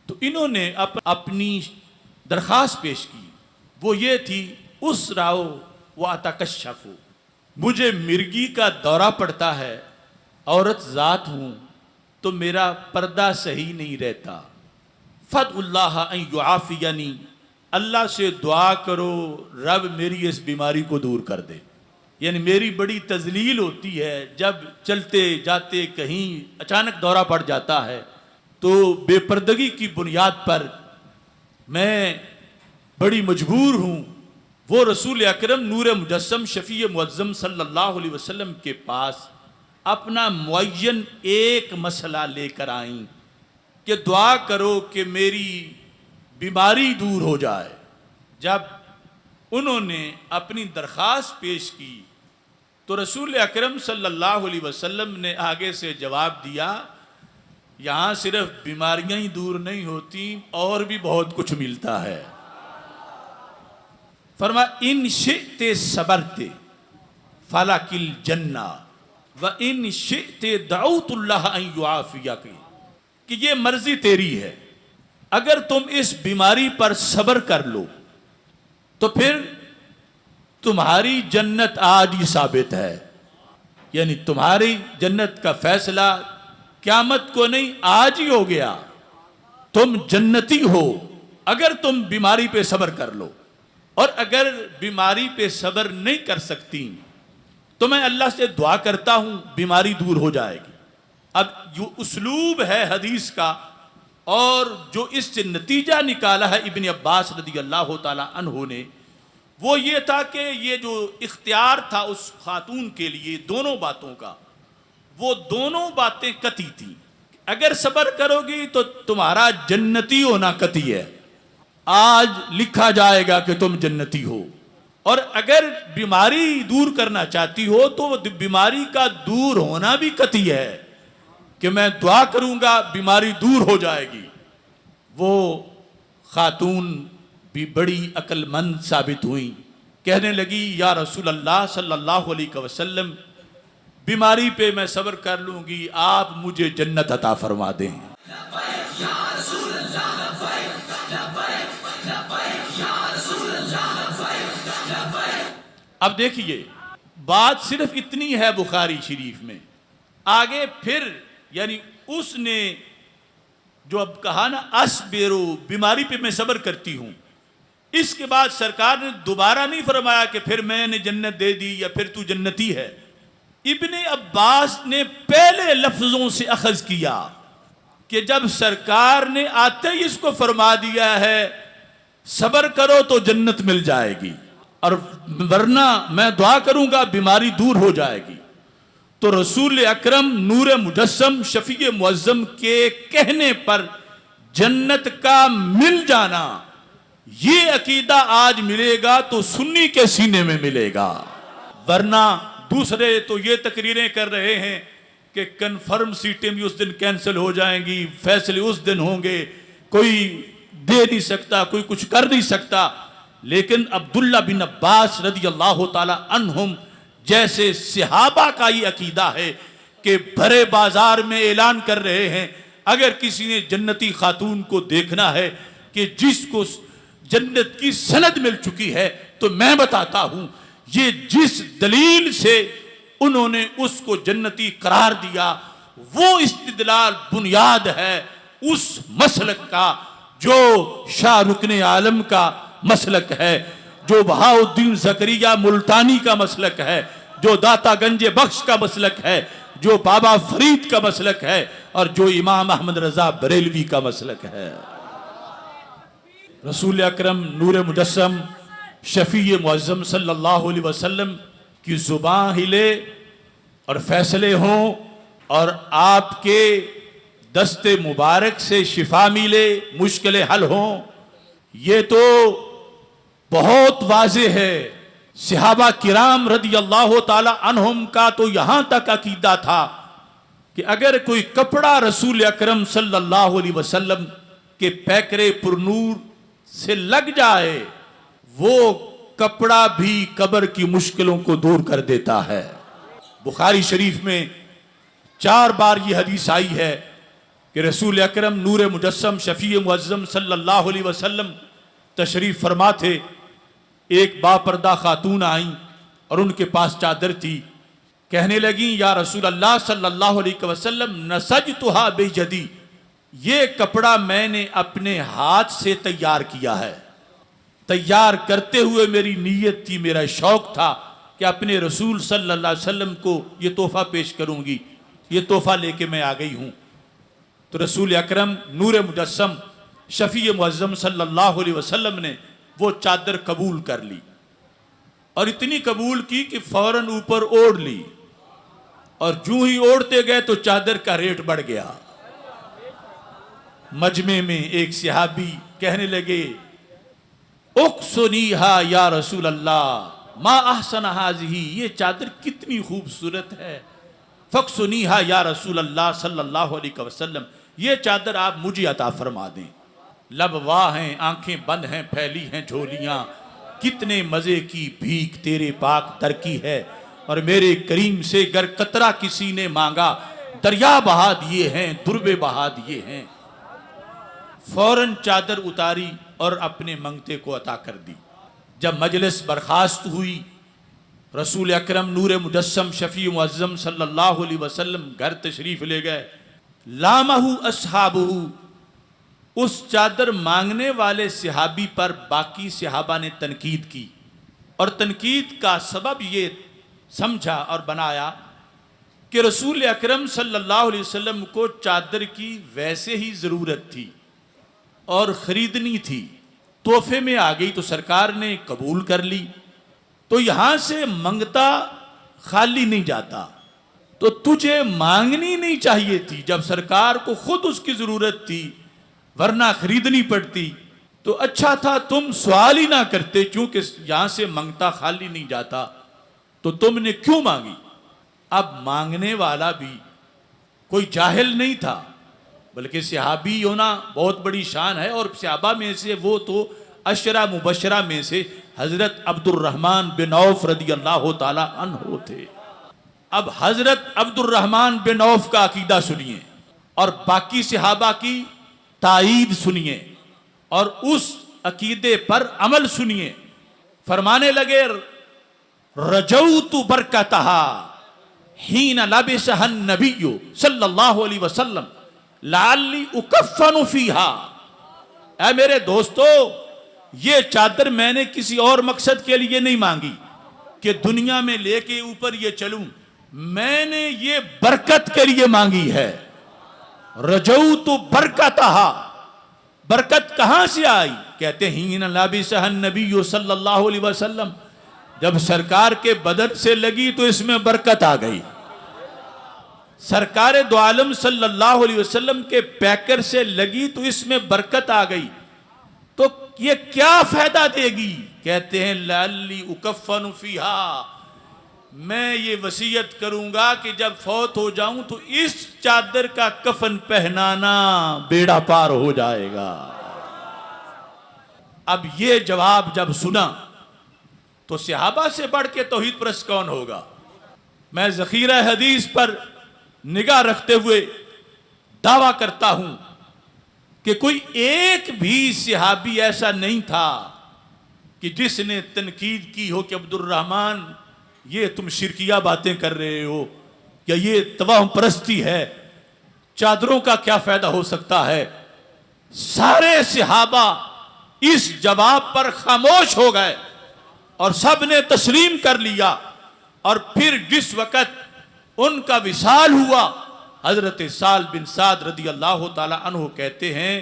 تو انہوں نے اپنی درخواست پیش کی. وہ یہ تھی اسراؤ و اتکشف، مجھے مرگی کا دورہ پڑتا ہے، عورت ذات ہوں تو میرا پردہ صحیح نہیں رہتا. فد اللہ ان یعافینی، اللہ سے دعا کرو رب میری اس بیماری کو دور کر دے. یعنی میری بڑی تذلیل ہوتی ہے، جب چلتے جاتے کہیں اچانک دورہ پڑ جاتا ہے تو بے پردگی کی بنیاد پر میں بڑی مجبور ہوں. وہ رسول اکرم نور مجسم شفیع معظم صلی اللہ علیہ وسلم کے پاس اپنا معین ایک مسئلہ لے کر آئیں کہ دعا کرو کہ میری بیماری دور ہو جائے. جب انہوں نے اپنی درخواست پیش کی تو رسول اکرم صلی اللہ علیہ وسلم نے آگے سے جواب دیا یہاں صرف بیماریاں ہی دور نہیں ہوتی اور بھی بہت کچھ ملتا ہے. فرمایا ان شئت صبرت فلک الجنہ و ان شئت دعوت اللہ ان یعافیک، کہ یہ مرضی تیری ہے، اگر تم اس بیماری پر صبر کر لو تو پھر تمہاری جنت آج ہی ثابت ہے. یعنی تمہاری جنت کا فیصلہ قیامت کو نہیں، آج ہی ہو گیا. تم جنتی ہو اگر تم بیماری پہ صبر کر لو، اور اگر بیماری پہ صبر نہیں کر سکتی تو میں اللہ سے دعا کرتا ہوں بیماری دور ہو جائے گی. اب جو اسلوب ہے حدیث کا اور جو اس سے نتیجہ نکالا ہے ابن عباس رضی اللہ تعالی عنہ نے، وہ یہ تھا کہ یہ جو اختیار تھا اس خاتون کے لیے دونوں باتوں کا، وہ دونوں باتیں قطعی تھیں. اگر صبر کرو گی تو تمہارا جنتی ہونا قطعی ہے، آج لکھا جائے گا کہ تم جنتی ہو. اور اگر بیماری دور کرنا چاہتی ہو تو بیماری کا دور ہونا بھی قطعی ہے کہ میں دعا کروں گا بیماری دور ہو جائے گی. وہ خاتون بھی بڑی عقل مند ثابت ہوئی، کہنے لگی یا رسول اللہ صلی اللہ علیہ وسلم بیماری پہ میں صبر کر لوں گی، آپ مجھے جنت عطا فرما دیں. اب دیکھیے بات صرف اتنی ہے بخاری شریف میں، آگے پھر یعنی اس نے جو اب کہا نا اصبرو، بیماری پہ میں صبر کرتی ہوں، اس کے بعد سرکار نے دوبارہ نہیں فرمایا کہ پھر میں نے جنت دے دی یا پھر تو جنتی ہے. ابن عباس نے پہلے لفظوں سے اخذ کیا کہ جب سرکار نے آتے ہی اس کو فرما دیا ہے صبر کرو تو جنت مل جائے گی اور ورنہ میں دعا کروں گا بیماری دور ہو جائے گی، تو رسول اکرم نور مجسم شفیع معظم کے کہنے پر جنت کا مل جانا، یہ عقیدہ آج ملے گا تو سنی کے سینے میں ملے گا. ورنہ دوسرے تو یہ تقریریں کر رہے ہیں کہ کنفرم سیٹیں بھی اس دن کینسل ہو جائیں گی، فیصلے اس دن ہوں گے، کوئی دے نہیں سکتا، کوئی کچھ کر نہیں سکتا. لیکن عبداللہ بن عباس رضی اللہ تعالی عنہم جیسے صحابہ کا یہ عقیدہ ہے کہ بھرے بازار میں اعلان کر رہے ہیں اگر کسی نے جنتی خاتون کو دیکھنا ہے کہ جس کو جنت کی سند مل چکی ہے تو میں بتاتا ہوں یہ جس دلیل سے انہوں نے اس کو جنتی قرار دیا وہ استدلال بنیاد ہے اس مسلک کا جو شاہ رکن عالم کا مسلک ہے، جو بہاؤالدین زکریا ملتانی کا مسلک ہے، جو داتا گنج بخش کا مسلک ہے، جو بابا فرید کا مسلک ہے، اور جو امام احمد رضا بریلوی کا مسلک ہے. رسول اکرم نور مجسم شفیع معظم صلی اللہ علیہ وسلم کی زبان ہلے اور فیصلے ہوں اور آپ کے دست مبارک سے شفا ملے، مشکلیں حل ہوں، یہ تو بہت واضح ہے. صحابہ کرام رضی اللہ تعالی عنہم کا تو یہاں تک عقیدہ تھا کہ اگر کوئی کپڑا رسول اکرم صلی اللہ علیہ وسلم کے پیکرے پر نور سے لگ جائے وہ کپڑا بھی قبر کی مشکلوں کو دور کر دیتا ہے. بخاری شریف میں 4 بار یہ حدیث آئی ہے کہ رسول اکرم نور مجسم شفیع معظم صلی اللہ علیہ وسلم تشریف فرما تھے. ایک باپردہ خاتون آئیں اور ان کے پاس چادر تھی. کہنے لگیں یا رسول اللہ صلی اللہ علیہ وسلم نسجتھا بیدی، یہ کپڑا میں نے اپنے ہاتھ سے تیار کیا ہے. تیار کرتے ہوئے میری نیت تھی، میرا شوق تھا کہ اپنے رسول صلی اللہ علیہ وسلم کو یہ تحفہ پیش کروں گی. یہ تحفہ لے کے میں آ گئی ہوں. تو رسول اکرم نور مجسم شفیع معظم صلی اللہ علیہ وسلم نے وہ چادر قبول کر لی اور اتنی قبول کی کہ فوراً اوپر اوڑھ لی، اور جو ہی اوڑھتے گئے تو چادر کا ریٹ بڑھ گیا. مجمع میں ایک صحابی کہنے لگے اقصنیہا یا رسول اللہ ما احسن ہذہ، یہ چادر کتنی خوبصورت ہے. فاقصنیہا یا رسول اللہ صلی اللہ علیہ وسلم، یہ چادر آپ مجھے عطا فرما دیں. لب واہ ہیں، آنکھیں بند ہیں، پھیلی ہیں جھولیاں، کتنے مزے کی بھیک تیرے پاک در کی ہے، اور میرے کریم سے گر قطرہ کسی نے مانگا دریا بہا دیے ہیں، دربے بہا دیے ہیں. فوراً چادر اتاری اور اپنے منگتے کو عطا کر دی. جب مجلس برخاست ہوئی رسول اکرم نور مجسم شفیع معظم صلی اللہ علیہ وسلم گھر تشریف لے گئے. لامہ اصحابہ، اس چادر مانگنے والے صحابی پر باقی صحابہ نے تنقید کی، اور تنقید کا سبب یہ سمجھا اور بنایا کہ رسول اکرم صلی اللہ علیہ وسلم کو چادر کی ویسے ہی ضرورت تھی اور خریدنی تھی، تحفے میں آ گئی تو سرکار نے قبول کر لی. تو یہاں سے منگتا خالی نہیں جاتا، تو تجھے مانگنی نہیں چاہیے تھی جب سرکار کو خود اس کی ضرورت تھی، ورنہ خریدنی پڑتی. تو اچھا تھا تم سوال ہی نہ کرتے، چونکہ یہاں سے منگتا خالی نہیں جاتا تو تم نے کیوں مانگی. اب مانگنے والا بھی کوئی جاہل نہیں تھا، بلکہ صحابی ہونا بہت بڑی شان ہے، اور صحابہ میں سے وہ تو عشرہ مبشرہ میں سے حضرت عبد الرحمن بن عوف رضی اللہ تعالی عنہ تھے. اب حضرت عبد الرحمن بن عوف کا عقیدہ سنیے اور باقی صحابہ کی تائید سنیے اور اس عقیدے پر عمل سنیے. فرمانے لگے رجوت برکتہا حین لبسہا النبی صلی اللہ علیہ وسلم لعلی اکفن فیہا. اے میرے دوستو، یہ چادر میں نے کسی اور مقصد کے لیے نہیں مانگی کہ دنیا میں لے کے اوپر یہ چلوں، میں نے یہ برکت کے لیے مانگی ہے. رجوت برکتہا، برکت کہاں سے آئی؟ کہتے ہیں حین لبسہا النبی صلی اللہ علیہ وسلم، جب سرکار کے بدن سے لگی تو اس میں برکت آ گئی. سرکار دو عالم صلی اللہ علیہ وسلم کے پیکر سے لگی تو اس میں برکت آ گئی. تو یہ کیا فائدہ دے گی؟ کہتے ہیں لعلی اکفن فیہا، میں یہ وصیت کروں گا کہ جب فوت ہو جاؤں تو اس چادر کا کفن پہنانا بیڑا پار ہو جائے گا۔ اب یہ جواب جب سنا تو صحابہ سے بڑھ کے توحید پرست کون ہوگا؟ میں ذخیرہ حدیث پر نگاہ رکھتے ہوئے دعویٰ کرتا ہوں کہ کوئی ایک بھی صحابی ایسا نہیں تھا کہ جس نے تنقید کی ہو کہ عبد الرحمن یہ تم شرکیہ باتیں کر رہے ہو، یا یہ توہم پرستی ہے، چادروں کا کیا فائدہ ہو سکتا ہے۔ سارے صحابہ اس جواب پر خاموش ہو گئے اور سب نے تسلیم کر لیا۔ اور پھر جس وقت ان کا وصال ہوا، حضرت سہل بن سعد رضی اللہ تعالی عنہ کہتے ہیں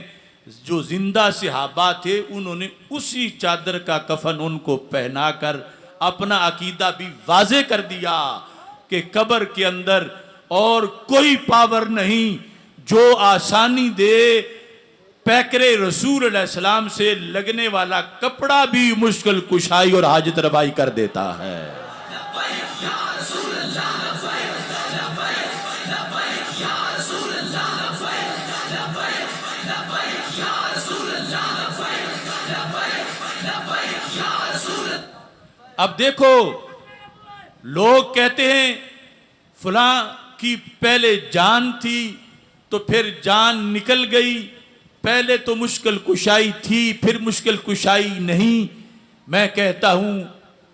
جو زندہ صحابہ تھے انہوں نے اسی چادر کا کفن ان کو پہنا کر اپنا عقیدہ بھی واضح کر دیا کہ قبر کے اندر اور کوئی پاور نہیں جو آسانی دے پیکر رسول علیہ السلام سے لگنے والا کپڑا بھی مشکل کشائی اور حاجت روائی کر دیتا ہے۔ اب دیکھو لوگ کہتے ہیں فلاں کی پہلے جان تھی تو پھر جان نکل گئی، پہلے تو مشکل کشائی تھی پھر مشکل کشائی نہیں۔ میں کہتا ہوں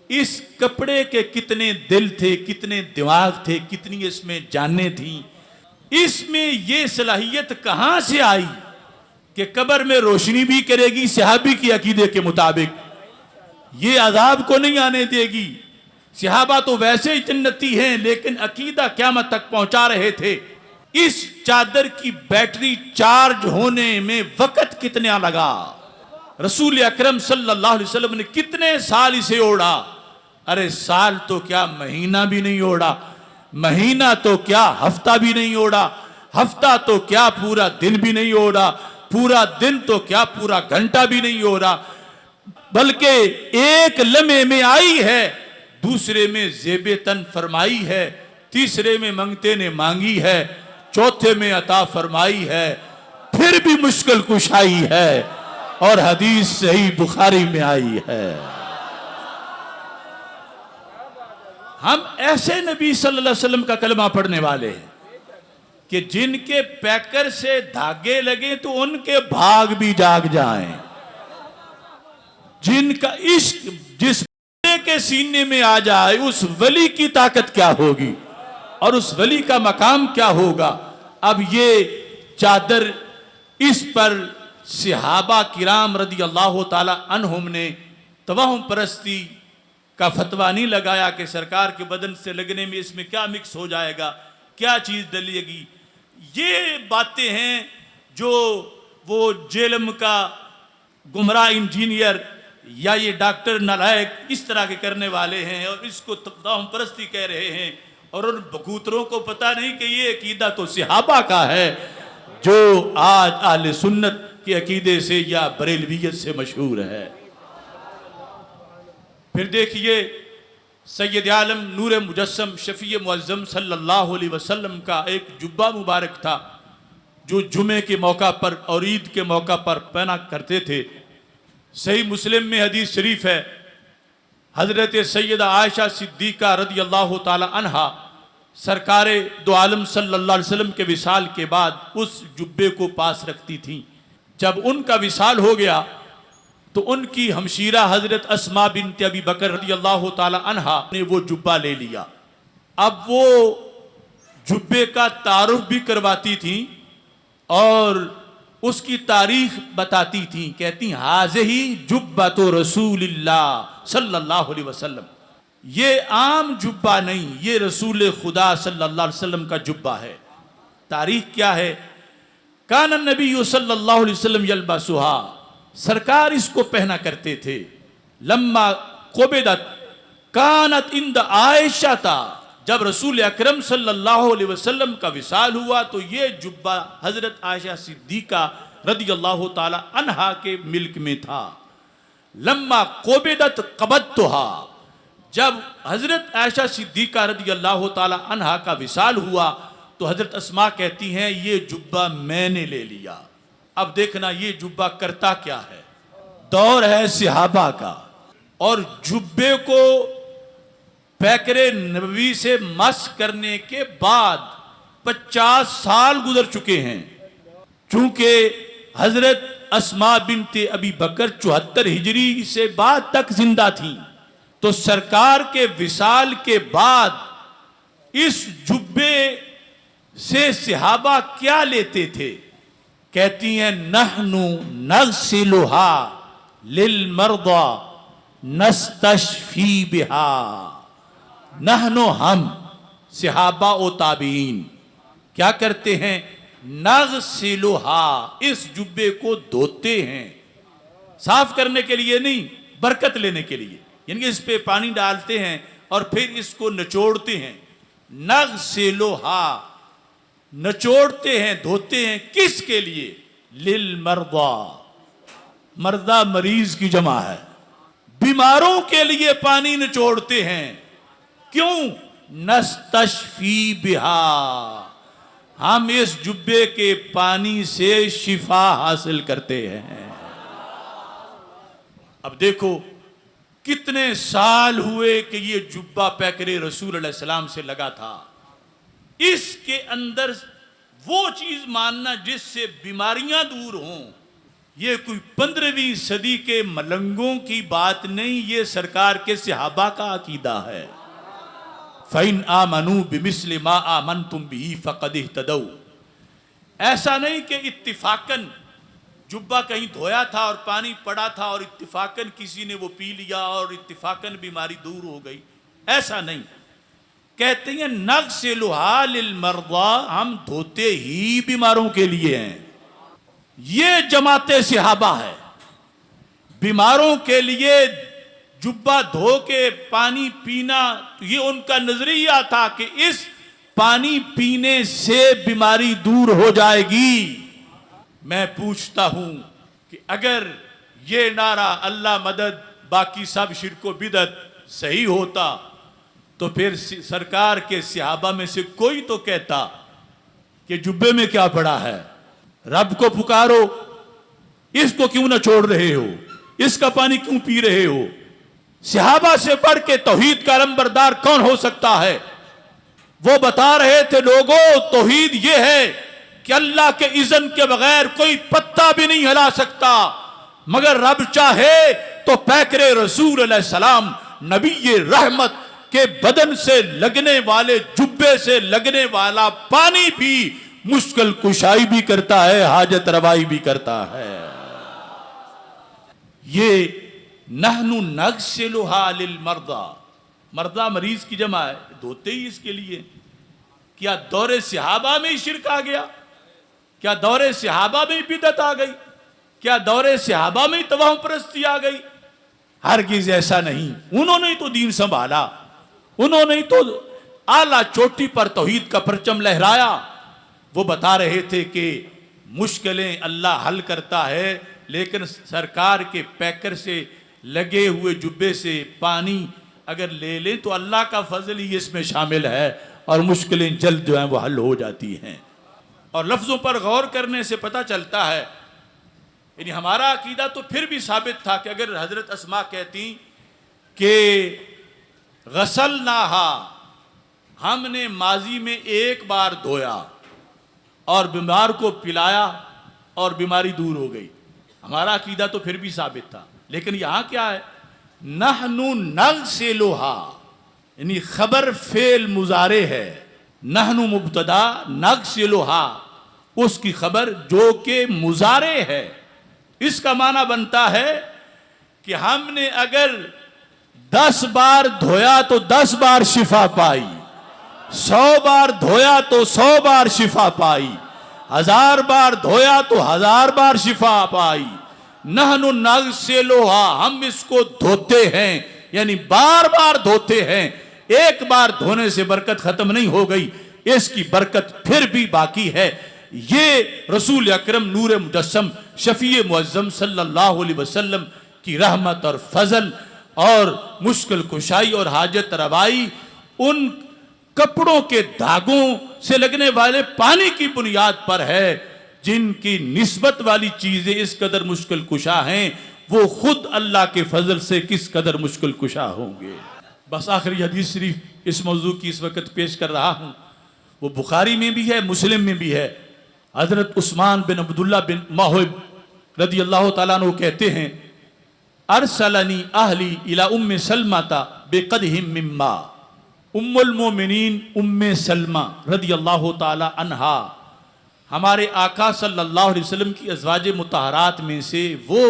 اس کپڑے کے کتنے دل تھے، کتنے دماغ تھے، کتنی اس میں جانیں تھیں، اس میں یہ صلاحیت کہاں سے آئی کہ قبر میں روشنی بھی کرے گی صحابی کی عقیدے کے مطابق، یہ عذاب کو نہیں آنے دے گی۔ صحابہ تو ویسے ہی جنتی ہیں لیکن عقیدہ قیامت تک پہنچا رہے تھے۔ اس چادر کی بیٹری چارج ہونے میں وقت کتنا لگا، رسول اکرم صلی اللہ علیہ وسلم نے کتنے سال اسے اوڑھا؟ ارے سال تو کیا مہینہ بھی نہیں اوڑھا، مہینہ تو کیا ہفتہ بھی نہیں اوڑھا، ہفتہ تو کیا پورا دن بھی نہیں اوڑھا، پورا دن تو کیا پورا گھنٹہ بھی نہیں اوڑھا، بلکہ ایک لمحے میں آئی ہے، دوسرے میں زیب تن فرمائی ہے، تیسرے میں منگتے نے مانگی ہے، چوتھے میں عطا فرمائی ہے، پھر بھی مشکل کشائی ہے، اور حدیث صحیح بخاری میں آئی ہے۔ ہم ایسے نبی صلی اللہ علیہ وسلم کا کلمہ پڑھنے والے ہیں کہ جن کے پیکر سے دھاگے لگیں تو ان کے بھاگ بھی جاگ جائیں، جن کا عشق جس بندے کے سینے میں آ جائے اس ولی کی طاقت کیا ہوگی اور اس ولی کا مقام کیا ہوگا۔ اب یہ چادر اس پر صحابہ کرام رضی اللہ تعالی عنہم نے توہم پرستی کا فتویٰ نہیں لگایا کہ سرکار کے بدن سے لگنے میں اس میں کیا مکس ہو جائے گا، کیا چیز ڈلے گی۔ یہ باتیں ہیں جو وہ جیلم کا گمراہ انجینئر یا یہ ڈاکٹر نالائق اس طرح کے کرنے والے ہیں اور اس کو توہم پرستی کہہ رہے ہیں، اور ان بکوتروں کو پتہ نہیں کہ یہ عقیدہ تو صحابہ کا ہے جو آج اہل سنت کے عقیدے سے یا بریلویت سے مشہور ہے۔ پھر دیکھیے سید عالم نور مجسم شفیع معظم صلی اللہ علیہ وسلم کا ایک جبہ مبارک تھا جو جمعے کے موقع پر اور عید کے موقع پر پہنا کرتے تھے۔ صحیح مسلم میں حدیث شریف ہے، حضرت سیدہ عائشہ صدیقہ رضی اللہ تعالی عنہا سرکار دو عالم صلی اللہ علیہ وسلم کے وصال کے بعد اس جبے کو پاس رکھتی تھیں۔ جب ان کا وصال ہو گیا تو ان کی ہمشیرہ حضرت اسماء بنت ابی بکر رضی اللہ تعالی عنہا نے وہ جبہ لے لیا۔ اب وہ جبے کا تعارف بھی کرواتی تھیں اور اس کی تاریخ بتاتی تھیں، کہتی ہاذہی جبۃ رسول اللہ صلی اللہ علیہ وسلم، یہ عام جبہ نہیں، یہ رسول خدا صلی اللہ علیہ وسلم کا جبہ ہے۔ تاریخ کیا ہے؟ کان النبی صلی اللہ علیہ وسلم یلبسھا، سرکار اس کو پہنا کرتے تھے۔ لما قبضت کانت عند عائشہ تا، جب رسول اکرم صلی اللہ علیہ وسلم کا وصال ہوا تو یہ جبہ حضرت عائشہ صدیقہ رضی اللہ تعالی عنہا کے ملک میں تھا۔ لما قبضت قبضتھا، جب حضرت عائشہ صدیقہ رضی اللہ تعالی عنہا کا وصال ہوا تو حضرت اسماء کہتی ہیں یہ جبہ میں نے لے لیا۔ اب دیکھنا یہ جبہ کرتا کیا ہے، دور ہے صحابہ کا، اور جبے کو پیکر نبوی سے مس کرنے کے بعد 50 سال گزر چکے ہیں، چونکہ حضرت اسماء بنت ابی بکر 74 ہجری سے بعد تک زندہ تھیں، تو سرکار کے وصال کے بعد اس جبے سے صحابہ کیا لیتے تھے؟ کہتی ہیں نحن نغسلھا للمرضى نستشفی بہا۔ نحن ہم صحابہ و تابعین کیا کرتے ہیں؟ نغسلھا، اس جبے کو دھوتے ہیں، صاف کرنے کے لیے نہیں، برکت لینے کے لیے، یعنی کہ اس پہ پانی ڈالتے ہیں اور پھر اس کو نچوڑتے ہیں۔ نغسلھا، نچوڑتے ہیں، دھوتے ہیں، کس کے لیے؟ للمرضى، مردہ مریض کی جمع ہے، بیماروں کے لیے پانی نچوڑتے ہیں۔ کیوں؟ نستشفی بہا، ہم اس جبے کے پانی سے شفا حاصل کرتے ہیں۔ اب دیکھو کتنے سال ہوئے کہ یہ جبہ پیکر رسول علیہ السلام سے لگا تھا، اس کے اندر وہ چیز ماننا جس سے بیماریاں دور ہوں، یہ کوئی 15ویں صدی کے ملنگوں کی بات نہیں، یہ سرکار کے صحابہ کا عقیدہ ہے۔ فَإِنْ آمَنُوا بِمِثْلِ مَا آمَنْتُمْ بِهِ فَقَدِ اهْتَدَوْا۔ ایسا نہیں کہ اتفاقاً جبہ کہیں دھویا تھا اور پانی پڑا تھا اور اتفاقاً کسی نے وہ پی لیا اور اتفاقاً بیماری دور ہو گئی، ایسا نہیں۔ کہتے ہیں نغسلھا للمرضى، ہم دھوتے ہی بیماروں کے لیے ہیں۔ یہ جماعت صحابہ ہے، بیماروں کے لیے جبہ دھو کے پانی پینا، یہ ان کا نظریہ تھا کہ اس پانی پینے سے بیماری دور ہو جائے گی۔ میں پوچھتا ہوں کہ اگر یہ نعرہ اللہ مدد باقی سب شرک و بدعت صحیح ہوتا تو پھر سرکار کے صحابہ میں سے کوئی تو کہتا کہ جبے میں کیا پڑا ہے، رب کو پکارو، اس کو کیوں نہ چھوڑ رہے ہو، اس کا پانی کیوں پی رہے ہو۔ صحابہ سے بڑھ کے توحید کا علمبردار کون ہو سکتا ہے؟ وہ بتا رہے تھے لوگوں توحید یہ ہے کہ اللہ کے اذن کے بغیر کوئی پتا بھی نہیں ہلا سکتا، مگر رب چاہے تو پیکر رسول علیہ السلام نبی رحمت کے بدن سے لگنے والے جبے سے لگنے والا پانی بھی مشکل کشائی بھی کرتا ہے، حاجت روائی بھی کرتا ہے۔ یہ نحن نغسلھا للمرضى، مردہ مریض کی جمع ہے، دھوتے ہی اس کے لیے۔ کیا دور صحابہ میں شرک آ گیا؟ کیا دور صحابہ میں بدعت آ گئی؟ کیا دور صحابہ میں توہم پرستی آ گئی؟ ہرگز ایسا نہیں۔ انہوں نے تو دین سنبھالا، انہوں نے تو اعلیٰ چوٹی پر توحید کا پرچم لہرایا۔ وہ بتا رہے تھے کہ مشکلیں اللہ حل کرتا ہے، لیکن سرکار کے پیکر سے لگے ہوئے جبے سے پانی اگر لے لیں تو اللہ کا فضل ہی اس میں شامل ہے، اور مشکلیں جلد جو ہیں وہ حل ہو جاتی ہیں۔ اور لفظوں پر غور کرنے سے پتہ چلتا ہے، یعنی ہمارا عقیدہ تو پھر بھی ثابت تھا کہ اگر حضرت اسماء کہتی کہ غسلناہا، ہم نے ماضی میں ایک بار دھویا اور بیمار کو پلایا اور بیماری دور ہو گئی، ہمارا عقیدہ تو پھر بھی ثابت تھا۔ لیکن یہاں کیا ہے؟ نحن نغسلھا، یعنی خبر فعل مضارع ہے، نحن مبتدا، نغسلھا اس کی خبر جو کہ مضارع ہے۔ اس کا معنی بنتا ہے کہ ہم نے اگر 10 بار دھویا تو 10 بار شفا پائی، 100 بار دھویا تو 100 بار شفا پائی، 1000 بار دھویا تو 1000 بار شفا پائی۔ نحن نغسلھا، ہم اس کو دھوتے ہیں، یعنی بار بار دھوتے ہیں۔ ایک بار دھونے سے برکت ختم نہیں ہو گئی، اس کی برکت پھر بھی باقی ہے۔ یہ رسول اکرم نور مجسم شفیع معظم صلی اللہ علیہ وسلم کی رحمت اور فضل اور مشکل کشائی اور حاجت روائی ان کپڑوں کے دھاگوں سے لگنے والے پانی کی بنیاد پر ہے جن کی نسبت والی چیزیں اس قدر مشکل کشا ہیں، وہ خود اللہ کے فضل سے کس قدر مشکل کشا ہوں گے۔ بس آخری حدیث شریف اس موضوع کی اس وقت پیش کر رہا ہوں، وہ بخاری میں بھی ہے، مسلم میں بھی ہے۔ حضرت عثمان بن عبداللہ بن موہب رضی اللہ تعالیٰ عنہ کہتے ہیں، ارسلنی اہلی الی ام سلمۃ بقدح من ماء۔ ام المومنین ام سلمہ رضی اللہ تعالی عنہا ہمارے آقا صلی اللہ علیہ وسلم کی ازواج مطہرات میں سے وہ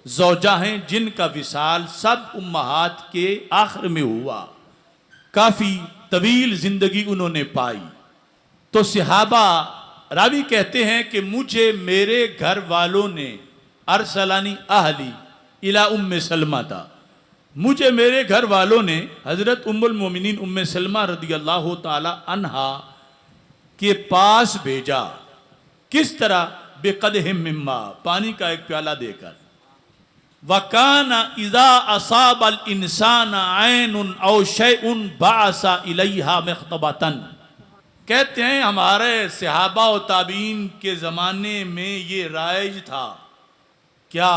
زوجہ ہیں جن کا وصال سب امہات کے آخر میں ہوا، کافی طویل زندگی انہوں نے پائی۔ تو صحابہ راوی کہتے ہیں کہ مجھے میرے گھر والوں نے ارسلانی اہلی الی ام سلمہ تھا، مجھے میرے گھر والوں نے حضرت ام المومنین ام سلمہ رضی اللہ تعالی عنہا کے پاس بھیجا۔ کس طرح؟ بقدح من ماء، پانی کا ایک پیالہ دے کر۔ وَكَانَ إِذَا أَصَابَ الْإِنسَانَ عَيْنٌ أَوْ شَيْءٌ بَعَثَ إِلَيْهَا مِخْطَبَةً۔ کہتے ہیں ہمارے صحابہ و تابعین کے زمانے میں یہ رائج تھا کیا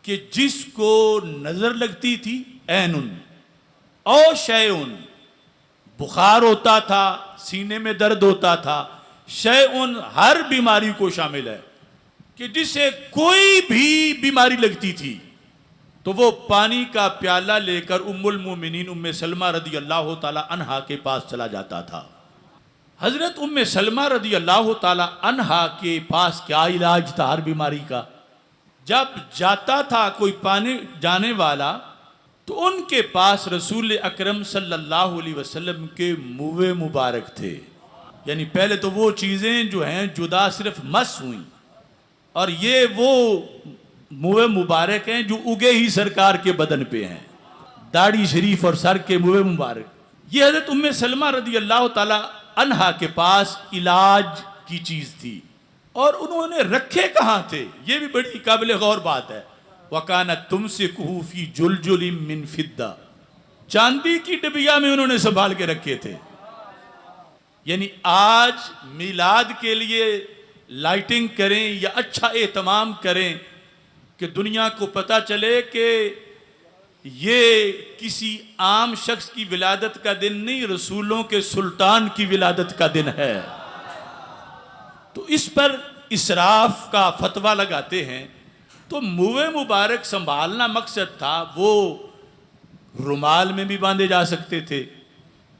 کہ جس کو نظر لگتی تھی عینٌ او شیئن، بخار ہوتا تھا، سینے میں درد ہوتا تھا، شیئن ہر بیماری کو شامل ہے کہ جسے کوئی بھی بیماری لگتی تھی تو وہ پانی کا پیالہ لے کر ام المومنین ام سلمہ رضی اللہ تعالی عنہا کے پاس چلا جاتا تھا۔ حضرت ام سلمہ رضی اللہ تعالی عنہا کے پاس کیا علاج تھا ہر بیماری کا؟ جب جاتا تھا کوئی پانی جانے والا تو ان کے پاس رسول اکرم صلی اللہ علیہ وسلم کے منہ مبارک تھے، یعنی پہلے تو وہ چیزیں جو ہیں جدا صرف مس ہوئیں، اور یہ وہ منہ مبارک ہیں جو اگے ہی سرکار کے بدن پہ ہیں، داڑھی شریف اور سر کے منہ مبارک۔ یہ حضرت ام سلمہ رضی اللہ تعالی عنہا کے پاس علاج کی چیز تھی، اور انہوں نے رکھے کہاں تھے؟ یہ بھی بڑی قابل غور بات ہے۔ وَكَانَتْ تُمْسِكُهُ فِي جُلْجُلٍ مِّن فِضَّةٍ، چاندی کی ڈبیا میں انہوں نے سنبھال کے رکھے تھے۔ یعنی آج میلاد کے لیے لائٹنگ کریں یا اچھا اہتمام کریں کہ دنیا کو پتہ چلے کہ یہ کسی عام شخص کی ولادت کا دن نہیں، رسولوں کے سلطان کی ولادت کا دن ہے، تو اس پر اسراف کا فتویٰ لگاتے ہیں۔ تو منہ مبارک سنبھالنا مقصد تھا، وہ رومال میں بھی باندھے جا سکتے تھے،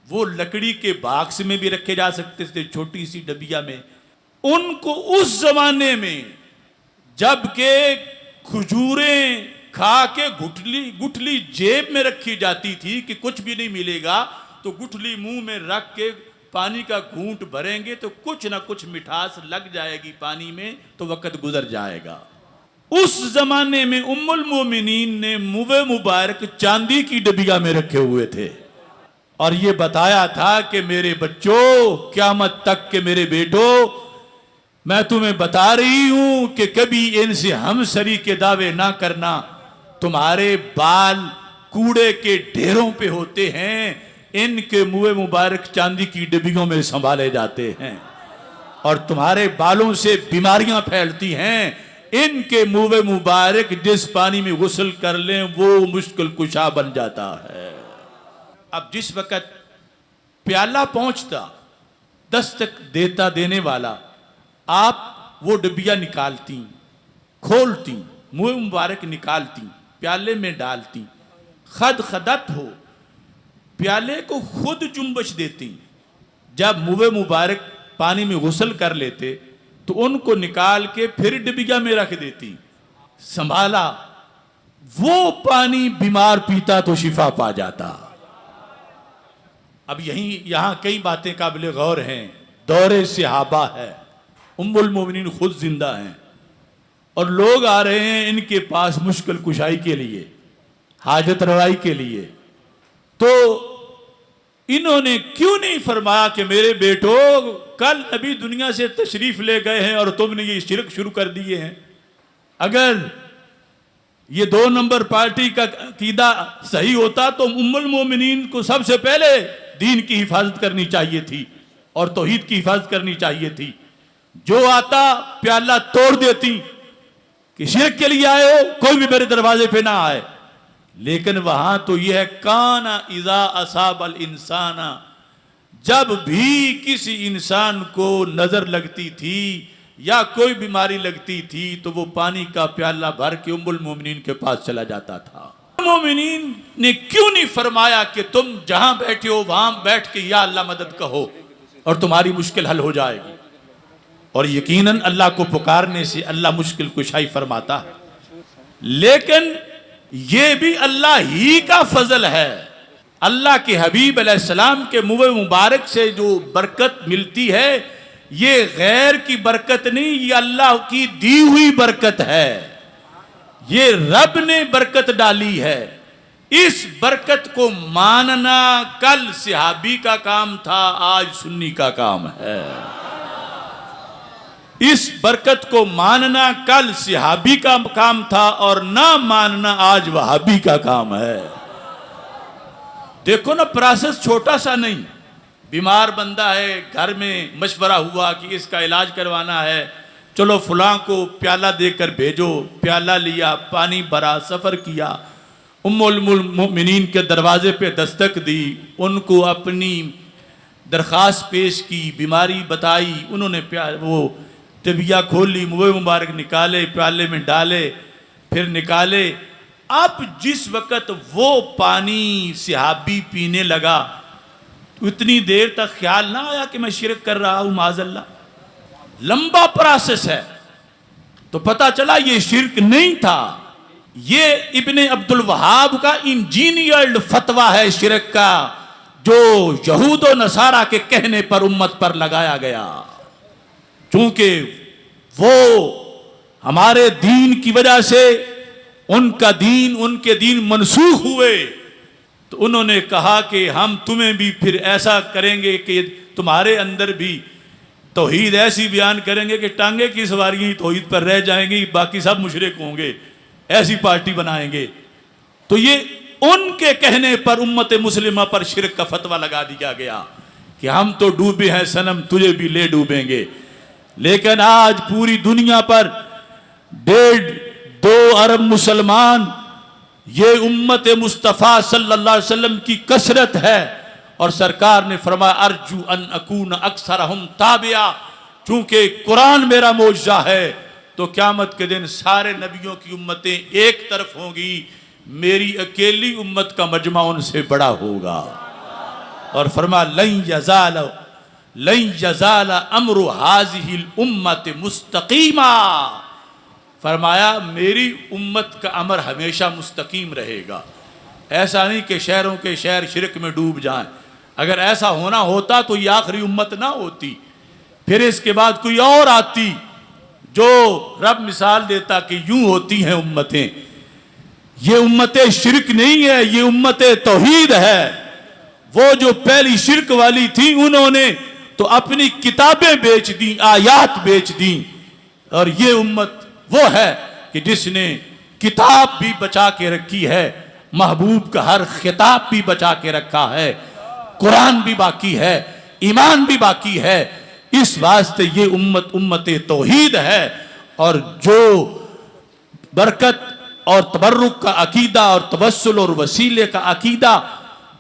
وہ لکڑی کے باکس میں بھی رکھے جا سکتے تھے، چھوٹی سی ڈبیا میں۔ ان کو اس زمانے میں جب کہ کھجوریں کھا کے گٹھلی جیب میں رکھی جاتی تھی کہ کچھ بھی نہیں ملے گا تو گٹھلی منہ میں رکھ کے پانی کا گھونٹ بھریں گے تو کچھ نہ کچھ مٹھاس لگ جائے گی پانی میں تو وقت گزر جائے گا۔ اس زمانے میں ام المومنین نے منہ مبارک چاندی کی ڈبیا میں رکھے ہوئے تھے، اور یہ بتایا تھا کہ میرے بچوں، قیامت تک کے میرے بیٹو، میں تمہیں بتا رہی ہوں کہ کبھی ان سے ہمسری کے دعوے نہ کرنا، تمہارے بال کوڑے کے ڈھیروں پہ ہوتے ہیں، ان کے منہ مبارک چاندی کی ڈبیوں میں سنبھالے جاتے ہیں، اور تمہارے بالوں سے بیماریاں پھیلتی ہیں، ان کے منہ مبارک جس پانی میں غسل کر لیں وہ مشکل کشا بن جاتا ہے۔ اب جس وقت پیالہ پہنچتا، دستک دینے والا، آپ وہ ڈبیا نکالتی، کھولتی، منہ مبارک نکالتی، پیالے میں ڈالتی، خد خدت ہو، پیالے کو خود جنبش دیتی۔ جب منہ مبارک پانی میں غسل کر لیتے تو ان کو نکال کے پھر ڈبیا میں رکھ دیتی، سنبھالا، وہ پانی بیمار پیتا تو شفا پا جاتا۔ اب یہاں کئی باتیں قابل غور ہیں، دور صحابہ ہے، ام المومنین خود زندہ ہیں، اور لوگ آ رہے ہیں ان کے پاس مشکل کشائی کے لیے، حاجت روائی کے لیے، تو انہوں نے کیوں نہیں فرمایا کہ میرے بیٹو کل نبی دنیا سے تشریف لے گئے ہیں اور تم نے یہ شرک شروع کر دیے ہیں؟ اگر یہ 2 نمبر پارٹی کا عقیدہ صحیح ہوتا تو ام المومنین کو سب سے پہلے دین کی حفاظت کرنی چاہیے تھی اور توحید کی حفاظت کرنی چاہیے تھی. جو آتا پیالہ توڑ دیتی کہ شرک کے لیے آئے ہو, کوئی بھی میرے دروازے پہ نہ آئے. لیکن وہاں تو یہ ہے کان اذا اصاب الانسان, جب بھی کسی انسان کو نظر لگتی تھی یا کوئی بیماری لگتی تھی تو وہ پانی کا پیالہ بھر کے ام المومنین کے پاس چلا جاتا تھا. مومنین نے کیوں نہیں فرمایا کہ تم جہاں بیٹھے ہو وہاں بیٹھ کے یا اللہ مدد کہو اور تمہاری مشکل حل ہو جائے گی. اور یقیناً اللہ کو پکارنے سے اللہ مشکل کشائی فرماتا ہے. لیکن یہ بھی اللہ ہی کا فضل ہے. اللہ کے حبیب علیہ السلام کے منہ مبارک سے جو برکت ملتی ہے یہ غیر کی برکت نہیں, یہ اللہ کی دی ہوئی برکت ہے. یہ رب نے برکت ڈالی ہے. اس برکت کو ماننا کل صحابی کا کام تھا, آج سنی کا کام ہے. اس برکت کو ماننا کل صحابی کا کام تھا اور نہ ماننا آج وہابی کا کام ہے. دیکھو نا, پروسیس چھوٹا سا نہیں. بیمار بندہ ہے, گھر میں مشورہ ہوا کہ اس کا علاج کروانا ہے, چلو فلاں کو پیالہ دے کر بھیجو. پیالہ لیا, پانی بھرا, سفر کیا, ام المؤمنین کے دروازے پہ دستک دی, ان کو اپنی درخواست پیش کی, بیماری بتائی. انہوں نے وہ طبیہ کھولی, منہ مبارک نکالے, پیالے میں ڈالے, پھر نکالے. اب جس وقت وہ پانی صحابی پینے لگا اتنی دیر تک خیال نہ آیا کہ میں شرک کر رہا ہوں, معاذ اللہ. لمبا پروسیس ہے تو پتہ چلا یہ شرک نہیں تھا. یہ ابن عبد الوہاب کا انجینئرڈ فتویٰ ہے شرک کا, جو یہود و نصارہ کے کہنے پر امت پر لگایا گیا. چونکہ وہ ہمارے دین کی وجہ سے ان کے دین منسوخ ہوئے تو انہوں نے کہا کہ ہم تمہیں بھی پھر ایسا کریں گے کہ تمہارے اندر بھی توحید ایسی بیان کریں گے کہ ٹانگے کی سواریاں توحید پر رہ جائیں گی, باقی سب مشرک ہوں گے. ایسی پارٹی بنائیں گے. تو یہ ان کے کہنے پر امت مسلمہ پر شرک کا فتویٰ لگا دیا گیا کہ ہم تو ڈوبے ہیں صنم, تجھے بھی لے ڈوبیں گے. لیکن آج پوری دنیا پر 1.5-2 ارب مسلمان, یہ امت مصطفیٰ صلی اللہ علیہ وسلم کی کثرت ہے. اور سرکار نے فرمایا ارجو ان اکون اکثرہم تابعا, چونکہ قرآن میرا معجزہ ہے تو قیامت کے دن سارے نبیوں کی امتیں ایک طرف ہوں گی, میری اکیلی امت کا مجمع ان سے بڑا ہوگا. اور فرمایا لن یزال امر هذه الامت مستقیما, فرمایا میری امت کا امر ہمیشہ مستقیم رہے گا. ایسا نہیں کہ شہروں کے شہر شرک میں ڈوب جائیں. اگر ایسا ہونا ہوتا تو یہ آخری امت نہ ہوتی, پھر اس کے بعد کوئی اور آتی جو رب مثال دیتا کہ یوں ہوتی ہیں امتیں. یہ امت شرک نہیں ہے, یہ امت توحید ہے. وہ جو پہلی شرک والی تھی انہوں نے تو اپنی کتابیں بیچ دیں, آیات بیچ دیں. اور یہ امت وہ ہے کہ جس نے کتاب بھی بچا کے رکھی ہے, محبوب کا ہر خطاب بھی بچا کے رکھا ہے, قرآن بھی باقی ہے, ایمان بھی باقی ہے. اس واسطے یہ امت توحید ہے. اور جو برکت اور تبرک کا عقیدہ اور توسل اور وسیلے کا عقیدہ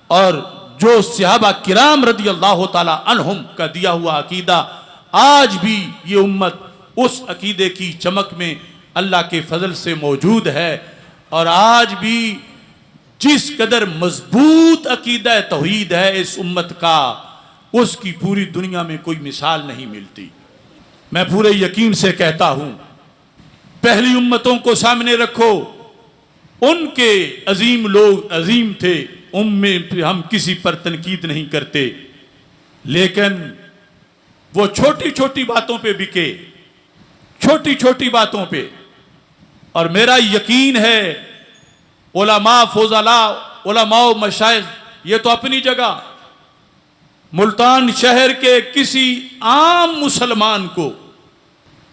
اور جو صحابہ کرام رضی اللہ تعالی عنہم کا دیا ہوا عقیدہ, آج بھی یہ امت اس عقیدے کی چمک میں اللہ کے فضل سے موجود ہے. اور آج بھی جس قدر مضبوط عقیدہ توحید ہے اس امت کا, اس کی پوری دنیا میں کوئی مثال نہیں ملتی. میں پورے یقین سے کہتا ہوں, پہلی امتوں کو سامنے رکھو, ان کے عظیم لوگ عظیم تھے, ان میں ہم کسی پر تنقید نہیں کرتے, لیکن وہ چھوٹی چھوٹی باتوں پہ بکے, چھوٹی چھوٹی باتوں پہ. اور میرا یقین ہے علماء فضلاء, علماء و مشائخ یہ تو اپنی جگہ, ملتان شہر کے کسی عام مسلمان کو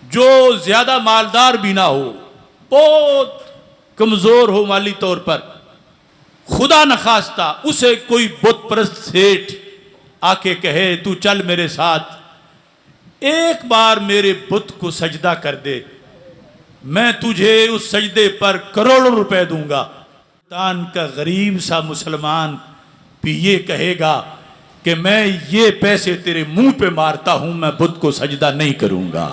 جو زیادہ مالدار بھی نہ ہو, بہت کمزور ہو مالی طور پر، خدا نخواستہ اسے کوئی بت پرست سیٹھ آ کے کہے تو چل میرے ساتھ، ایک بار میرے بت کو سجدہ کر دے، میں تجھے اس سجدے پر کروڑوں روپے دوں گا۔ پاکستان کا غریب سا مسلمان بھی یہ کہے گا کہ میں یہ پیسے تیرے منہ پہ مارتا ہوں، میں بت کو سجدہ نہیں کروں گا۔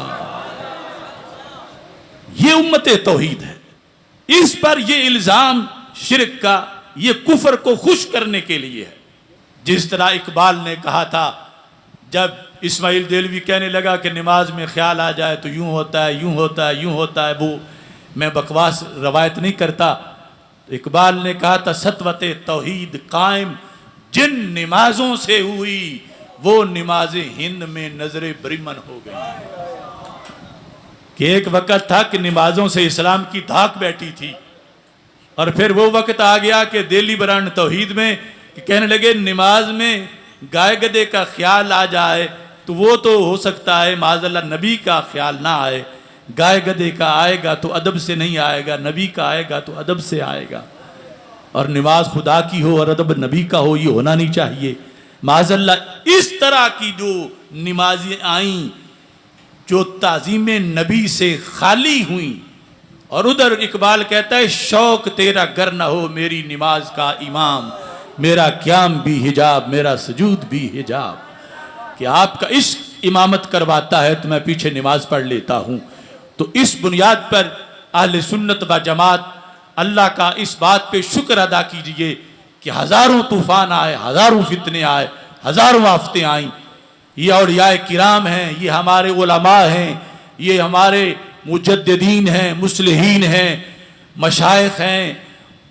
یہ امت توحید ہے۔ اس پر یہ الزام شرک کا، یہ کفر کو خوش کرنے کے لیے ہے۔ جس طرح اقبال نے کہا تھا، جب اسماعیل دہلوی کہنے لگا کہ نماز میں خیال آ جائے تو یوں ہوتا ہے، یوں ہوتا ہے، یوں ہوتا ہے، وہ میں بکواس روایت نہیں کرتا، اقبال نے کہا تھا سطوت توحید قائم جن نمازوں سے ہوئی، وہ نماز ہند میں نظر برمن ہو گئی۔ کہ ایک وقت تھا کہ نمازوں سے اسلام کی دھاک بیٹھی تھی، اور پھر وہ وقت آ گیا کہ دہلی برانڈ توحید میں کہ کہنے لگے نماز میں گائے گدے کا خیال آ جائے تو وہ تو ہو سکتا ہے معاذ اللہ نبی کا خیال نہ آئے، گائے گدے کا آئے گا تو ادب سے نہیں آئے گا، نبی کا آئے گا تو ادب سے آئے گا، اور نماز خدا کی ہو اور ادب نبی کا ہو، یہ ہونا نہیں چاہیے۔ معاذ اللہ اس طرح کی جو نمازیں آئیں جو تعظیم نبی سے خالی ہوئیں، اور ادھر اقبال کہتا ہے شوق تیرا گر نہ ہو میری نماز کا امام، میرا قیام بھی حجاب، میرا سجود بھی حجاب، کہ آپ کا عشق امامت کرواتا ہے تو میں پیچھے نماز پڑھ لیتا ہوں۔ تو اس بنیاد پر اہل سنت و جماعت اللہ کا اس بات پہ شکر ادا کیجئے کہ ہزاروں طوفان آئے، ہزاروں فتنے آئے، ہزاروں آفتیں آئیں، یہ اولیاء کرام ہیں، یہ ہمارے علماء ہیں، یہ ہمارے مجددین ہیں، مصلحین ہیں، مشائخ ہیں،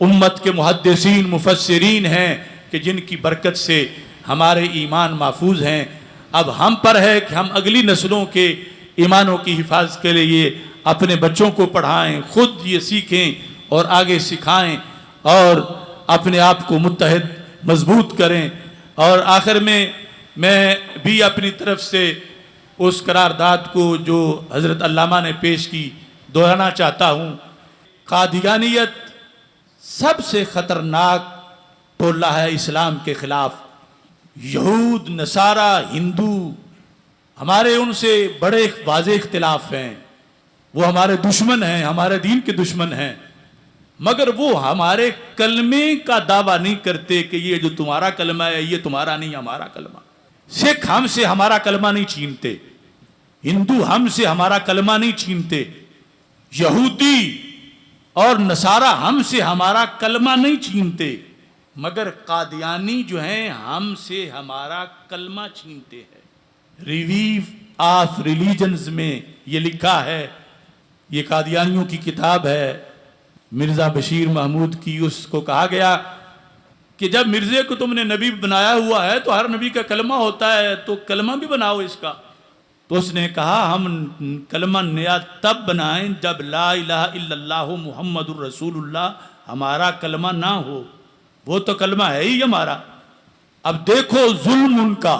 امت کے محدثین مفسرین ہیں، کہ جن کی برکت سے ہمارے ایمان محفوظ ہیں۔ اب ہم پر ہے کہ ہم اگلی نسلوں کے ایمانوں کی حفاظت کے لیے اپنے بچوں کو پڑھائیں، خود یہ سیکھیں اور آگے سکھائیں، اور اپنے آپ کو متحد مضبوط کریں۔ اور آخر میں بھی اپنی طرف سے اس قرارداد کو جو حضرت علامہ نے پیش کی دہرانا چاہتا ہوں۔ قادیانیت سب سے خطرناک ٹولہ ہے اسلام کے خلاف۔ یہود، نصارہ، ہندو ہمارے ان سے بڑے واضح اختلاف ہیں، وہ ہمارے دشمن ہیں، ہمارے دین کے دشمن ہیں، مگر وہ ہمارے کلمے کا دعویٰ نہیں کرتے کہ یہ جو تمہارا کلمہ ہے یہ تمہارا نہیں ہمارا کلمہ۔ سکھ ہم سے ہمارا کلمہ نہیں چھینتے، ہندو ہم سے ہمارا کلمہ نہیں چھینتے، یہودی اور نصارہ ہم سے ہمارا کلمہ نہیں چھینتے، مگر قادیانی جو ہیں ہم سے ہمارا کلمہ چھینتے ہیں۔ ریویو آف ریلیجنز میں یہ لکھا ہے، یہ قادیانیوں کی کتاب ہے، مرزا بشیر محمود کی۔ اس کو کہا گیا کہ جب مرزے کو تم نے نبی بنایا ہوا ہے تو ہر نبی کا کلمہ ہوتا ہے، تو کلمہ بھی بناؤ اس کا۔ تو اس نے کہا ہم کلمہ نیا تب بنائیں جب لا الہ الا اللہ محمد الرسول اللہ ہمارا کلمہ نہ ہو، وہ تو کلمہ ہے ہی ہمارا۔ اب دیکھو ظلم ان کا،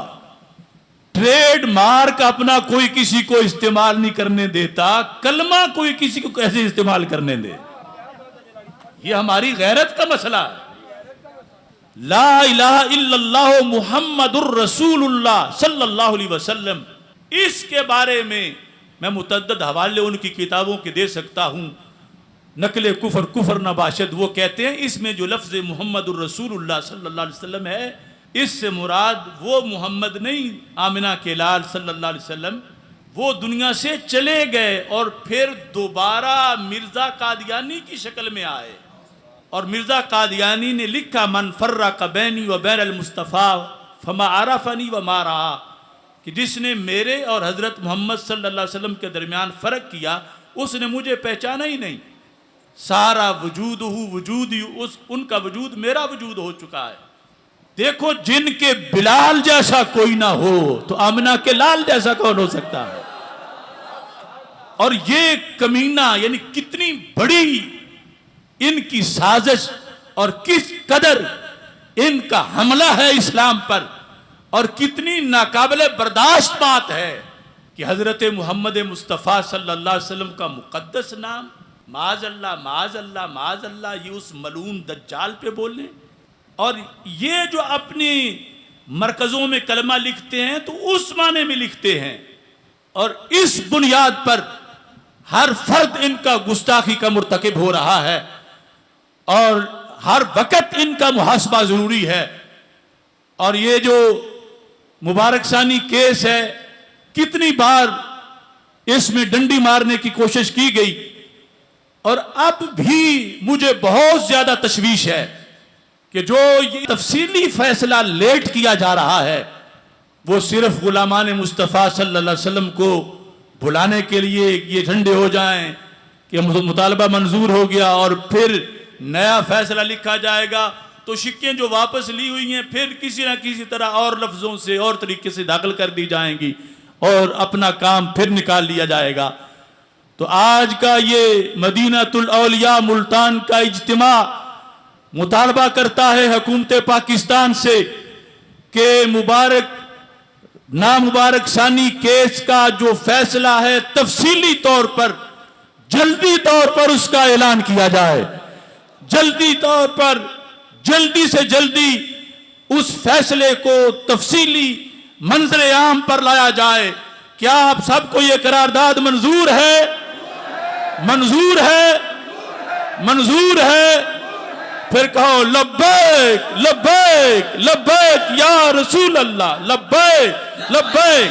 ٹریڈ مارک اپنا کوئی کسی کو استعمال نہیں کرنے دیتا، کلمہ کوئی کسی کو کیسے استعمال کرنے دے؟ یہ ہماری غیرت کا مسئلہ ہے۔ لا الہ الا اللہ محمد الرسول اللہ صلی اللہ علیہ وسلم، اس کے بارے میں متعدد حوالے ان کی کتابوں کے دے سکتا ہوں۔ نقل کفر کفر نباشد، وہ کہتے ہیں اس میں جو لفظ محمد الرسول اللہ صلی اللہ علیہ وسلم ہے، اس سے مراد وہ محمد نہیں آمنہ کے لال صلی اللہ علیہ وسلم، وہ دنیا سے چلے گئے اور پھر دوبارہ مرزا قادیانی کی شکل میں آئے۔ اور مرزا قادیانی نے لکھا من فرق بینی و بین المصطفیٰ فما عرفنی وما رعا، کہ جس نے میرے اور حضرت محمد صلی اللہ علیہ وسلم کے درمیان فرق کیا اس نے مجھے پہچانا ہی نہیں۔ سارا وجود وجود ان کا وجود میرا وجود ہو چکا ہے۔ دیکھو جن کے بلال جیسا کوئی نہ ہو تو آمنہ کے لال جیسا کون ہو سکتا ہے؟ اور یہ کمینہ یعنی کتنی بڑی ان کی سازش اور کس قدر ان کا حملہ ہے اسلام پر، اور کتنی ناقابل برداشت بات ہے کہ حضرت محمد مصطفیٰ صلی اللہ علیہ وسلم کا مقدس نام معاذ اللہ معاذ اللہ معاذ اللہ، یہ اس ملعون دجال پہ بول رہے ہیں۔ اور یہ جو اپنی مرکزوں میں کلمہ لکھتے ہیں تو اس معنی میں لکھتے ہیں، اور اس بنیاد پر ہر فرد ان کا گستاخی کا مرتکب ہو رہا ہے، اور ہر وقت ان کا محاسبہ ضروری ہے۔ اور یہ جو مبارک ثانی کیس ہے، کتنی بار اس میں ڈنڈی مارنے کی کوشش کی گئی، اور اب بھی مجھے بہت زیادہ تشویش ہے کہ جو یہ تفصیلی فیصلہ لیٹ کیا جا رہا ہے وہ صرف غلامان مصطفیٰ صلی اللہ علیہ وسلم کو بھلانے کے لیے یہ جھنڈے ہو جائیں کہ مطالبہ منظور ہو گیا، اور پھر نیا فیصلہ لکھا جائے گا تو شکیں جو واپس لی ہوئی ہیں پھر کسی نہ کسی طرح اور لفظوں سے اور طریقے سے داخل کر دی جائیں گی اور اپنا کام پھر نکال لیا جائے گا۔ تو آج کا یہ مدینہ الاولیاء ملتان کا اجتماع مطالبہ کرتا ہے حکومت پاکستان سے کہ نامبارک ثانی کیس کا جو فیصلہ ہے تفصیلی طور پر جلدی طور پر اس کا اعلان کیا جائے، جلدی طور پر جلدی سے جلدی اس فیصلے کو تفصیلی منظر عام پر لایا جائے۔ کیا آپ سب کو یہ قرارداد منظور ہے؟ منظور ہے؟ منظور ہے؟ پھر کہو لبیک لبیک لبیک یا رسول اللہ، لبیک لبیک۔